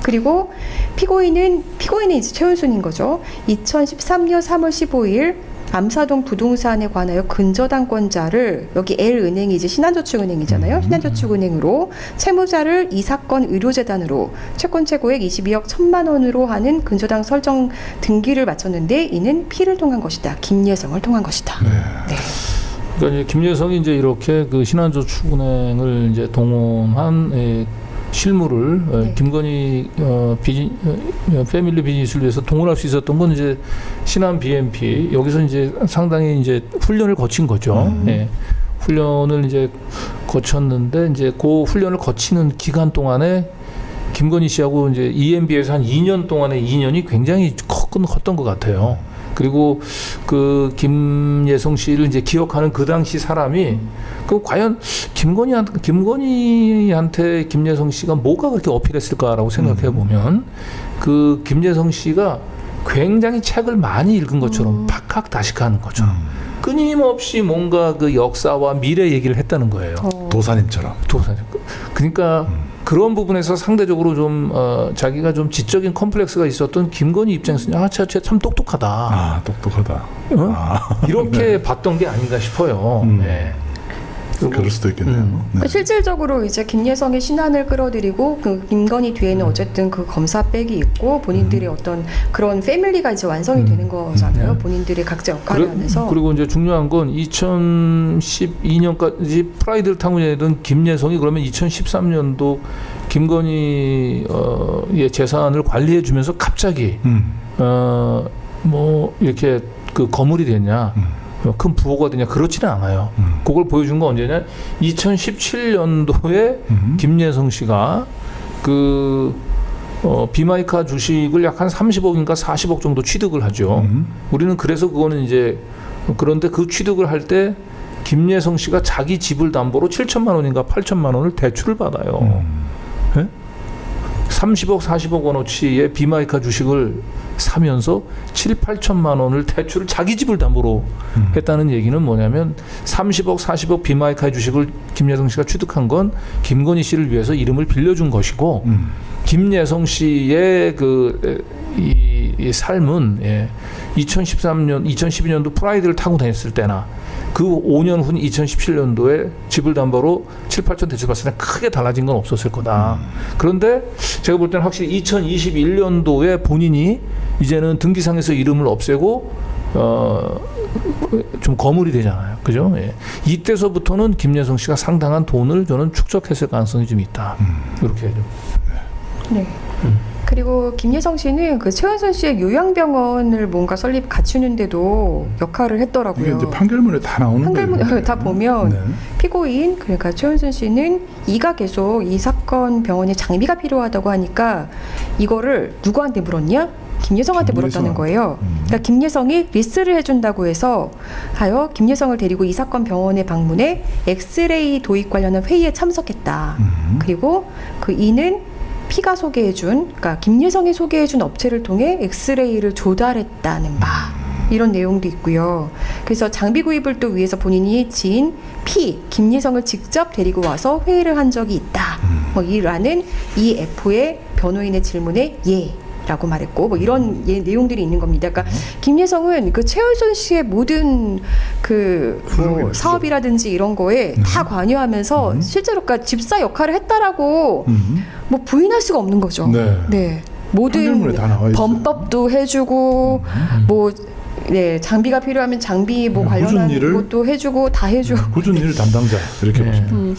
C: 그리고 피고인은 이제 최은순인 거죠. 2013년 3월 15일 암사동 부동산에 관하여 근저당권자를 여기 L은행이 이제 신한저축은행이잖아요. 신한저축은행으로 채무자를 이 사건 의료재단으로 채권 최고액 22억 1천만 원으로 하는 근저당 설정 등기를 마쳤는데 이는 P를 통한 것이다. 김예성을 통한 것이다. 네.
B: 그러니까 이제 김예성이 이제 이렇게 그 신한저축은행을 이제 동원한 실무를
C: 네.
B: 김건희 패밀리 비즈니스를 위해서 동원할 수 있었던 건 이제 신한 BNP 여기서 이제 상당히 이제 훈련을 거친 거죠. 예. 훈련을 이제 거쳤는데 이제 그 훈련을 거치는 기간 동안에 김건희 씨하고 이제 EMB에서 한 2년 동안의 인연이 굉장히 컸던 것 같아요. 그리고 그 김예성 씨를 이제 기억하는 그 당시 사람이 그 과연 김건희한테 김예성 씨가 뭐가 그렇게 어필했을까라고 생각해 보면 그 김예성 씨가 굉장히 책을 많이 읽은 것처럼 박학다식하는 것처럼 끊임없이 뭔가 그 역사와 미래 얘기를 했다는 거예요.
A: 도사님처럼.
B: 그러니까 그런 부분에서 상대적으로 좀 자기가 좀 지적인 컴플렉스가 있었던 김건희 입장에서는 참 똑똑하다.
A: 아, 똑똑하다.
B: 어?
A: 아.
B: 이렇게 봤던 게 아닌가 싶어요. 네.
A: 그럴 수도 있겠네요. 네.
C: 그러니까 실질적으로 이제 김예성이 신한을 끌어들이고 그 김건희 뒤에는 어쨌든 그 검사백이 있고 본인들의 어떤 그런 패밀리가 이제 완성이 되는 거잖아요. 본인들의 각자 역할을 하면서.
B: 그리고 이제 중요한 건 2012년까지 프라이드를 타고 다니던 김예성이 그러면 2013년도 김건희의 재산을 관리해 주면서 갑자기 뭐 이렇게 그 거물이 됐냐? 큰 부호가 되냐? 그렇지는 않아요. 그걸 보여준 건 언제냐? 2017년도에 김예성 씨가 그 비마이카 주식을 약 한 30억인가 40억 정도 취득을 하죠. 우리는 그래서 그거는 이제 그런데 그 취득을 할 때 김예성 씨가 자기 집을 담보로 7천만 원인가 8천만 원을 대출을 받아요. 네? 30억 40억 원어치의 비마이카 주식을 사면서 7, 8천만 원을 대출을 자기 집을 담보로 했다는 얘기는 뭐냐면 30억 40억 비마이카의 주식을 김예성 씨가 취득한 건 김건희 씨를 위해서 이름을 빌려준 것이고 김예성 씨의 이 삶은 2012년도 프라이드를 타고 다녔을 때나 그 5년 후인 2017년도에 집을 담보로 7, 8천 대출 받았을 때 크게 달라진 건 없었을 거다. 그런데 제가 볼 때는 확실히 2021년도에 본인이 이제는 등기상에서 이름을 없애고 좀 거물이 되잖아요. 그죠? 예. 이때서부터는 김예성 씨가 상당한 돈을 저는 축적했을 가능성이 좀 있다. 이렇게 좀.
C: 네. 그리고 김예성 씨는 그 최은순 씨의 요양병원을 뭔가 갖추는데도 역할을 했더라고요.
A: 이게 이제 판결문에 다 나오는
C: 판결문
A: 거예요.
C: 다 보면
A: 네.
C: 피고인 그러니까 최은순 씨는 이가 계속 이 사건 병원에 장비가 필요하다고 하니까 이거를 누구한테 물었냐? 김예성한테 물었다는 거예요. 그러니까 김예성이 리스를 해준다고 해서 하여 김예성을 데리고 이 사건 병원에 방문해 엑스레이 도입 관련한 회의에 참석했다. 그리고 그 이는 P가 소개해준, 그러니까 김예성이 소개해준 업체를 통해 엑스레이를 조달했다는 바 이런 내용도 있고요. 그래서 장비 구입을 또 위해서 본인이 지인 P, 김예성을 직접 데리고 와서 회의를 한 적이 있다. 뭐 이라는 이 F의 변호인의 질문에 예. 라고 말했고 뭐 이런 내용들이 있는 겁니다. 그러니까 김예성은 그 최은순 씨의 모든 그 뭐 사업이라든지 이런 거에 다 관여하면서 실제로 그러니까 집사 역할을 했다라고 뭐 부인할 수가 없는 거죠.
A: 네.
C: 모든
A: 판결문에 다 나와 있어요.
C: 범법도 해주고 뭐 네, 장비가 필요하면 장비 뭐 관련한 것도 해주고 다 해주고
A: 꾸준 일 담당자 이렇게 보시면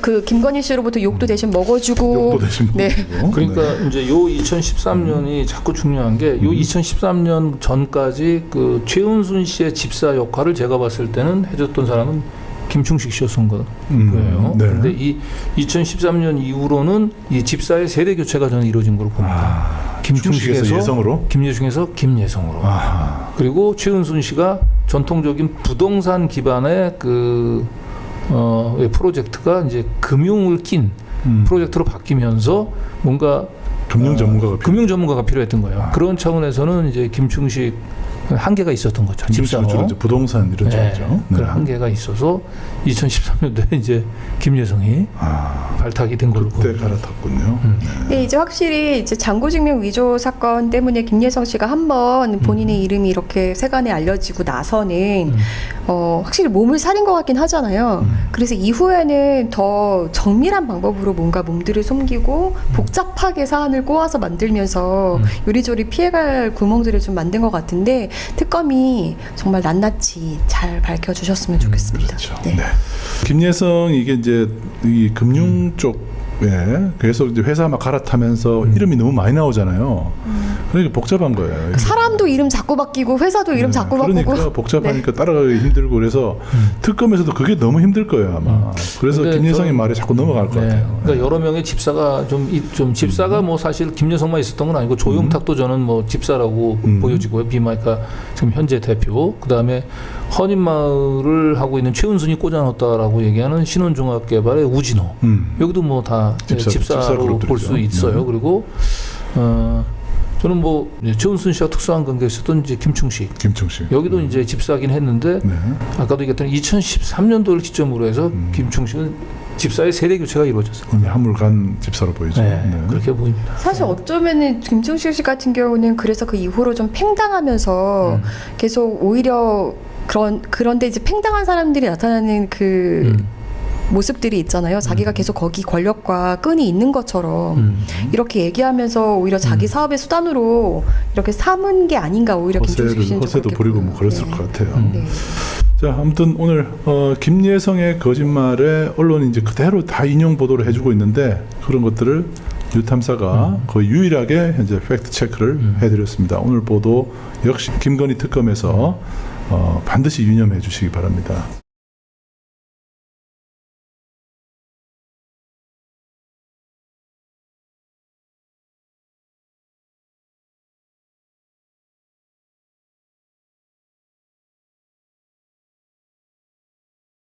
C: 그 김건희 씨로부터 욕도 대신 먹어주고
A: 욕도 대신
C: 네.
A: 먹어주고.
B: 그러니까 이제 요 2013년이 자꾸 중요한 게 요 2013년 전까지 그 최은순 씨의 집사 역할을 제가 봤을 때는 해줬던 사람은 김충식 씨였던 거예요.
A: 네.
B: 그런데 이 2013년 이후로는 이 집사의 세대 교체가 저는 이루어진 걸로 봅니다. 김충식에서
A: 예성으로,
B: 김예중에서 김예성으로. 그리고 최은순 씨가 전통적인 부동산 기반의 프로젝트가 이제 금융을 낀 프로젝트로 바뀌면서 뭔가 금융 전문가가 필요했던 거예요. 그런 차원에서는 이제 김충식 한계가 있었던 거죠. 집사로.
A: 주로 이제 부동산 이런 쪽이죠.
B: 그런 한계가 있어서 2013년도에 이제 김예성이 발탁이 된 걸로
A: 그때
B: 보입니다.
A: 갈아탔군요.
C: 네, 이제 확실히 이제 잔고증명 위조 사건 때문에 김예성 씨가 한번 본인의 이름이 이렇게 세간에 알려지고 나서는 확실히 몸을 사린 것 같긴 하잖아요. 그래서 이후에는 더 정밀한 방법으로 뭔가 몸들을 숨기고 복잡하게 사안을 꼬아서 만들면서 요리조리 피해갈 구멍들을 좀 만든 것 같은데 특검이 정말 낱낱이 잘 밝혀주셨으면 좋겠습니다.
A: 그렇죠.
C: 네.
A: 네. 김예성 이게 이제 이 금융 쪽에 계속 이제 회사 막 갈아타면서 이름이 너무 많이 나오잖아요. 그러니까 복잡한 거예요.
C: 사람도 이름 자꾸 바뀌고 회사도 이름 자꾸 바꾸고.
A: 그러니까 복잡하니까 따라가기 힘들고 그래서 특검에서도 그게 너무 힘들 거예요 아마. 그래서
B: 근데
A: 김예성의 말에 자꾸 넘어갈 것 같아요.
B: 그러니까 여러 명의 집사가 좀 집사가 뭐 사실 김여성만 있었던 건 아니고 조용탁도 저는 뭐 집사라고 보여지고요. 비마이카 지금 현재 대표. 그다음에 헌인마을을 하고 있는 최은순이 꽂아놓았다라고 얘기하는 신혼종합개발의 우진호. 여기도 뭐 다 집사로 볼 수 있어요. 그리고 저는 뭐 최은순 씨와 특수한 관계가 있었던 이제 김충식 여기도 이제 집사긴 했는데 아까도 얘기했던 2013년도를 기점으로 해서 김충식은 집사의 세대 교체가 이루어졌어요.
A: 이미 한물간 집사로 보이죠.
B: 그렇게 보입니다.
C: 사실 어쩌면은 김충식 씨 같은 경우는 그래서 그 이후로 좀 팽당하면서 계속 오히려 그런데 이제 팽당한 사람들이 나타나는 그 모습들이 있잖아요. 자기가 계속 거기 권력과 끈이 있는 것처럼 이렇게 얘기하면서 오히려 자기 사업의 수단으로 이렇게 삼은 게 아닌가 오히려 김충식 씨는
A: 허세도 부리고 뭐 그랬을 것 같아요.
C: 네.
A: 자, 아무튼 오늘 김예성의 거짓말에 언론이 이제 그대로 다 인용 보도를 해주고 있는데 그런 것들을 뉴탐사가 거의 유일하게 현재 팩트 체크를 해드렸습니다. 오늘 보도 역시 김건희 특검에서 반드시 유념해 주시기 바랍니다.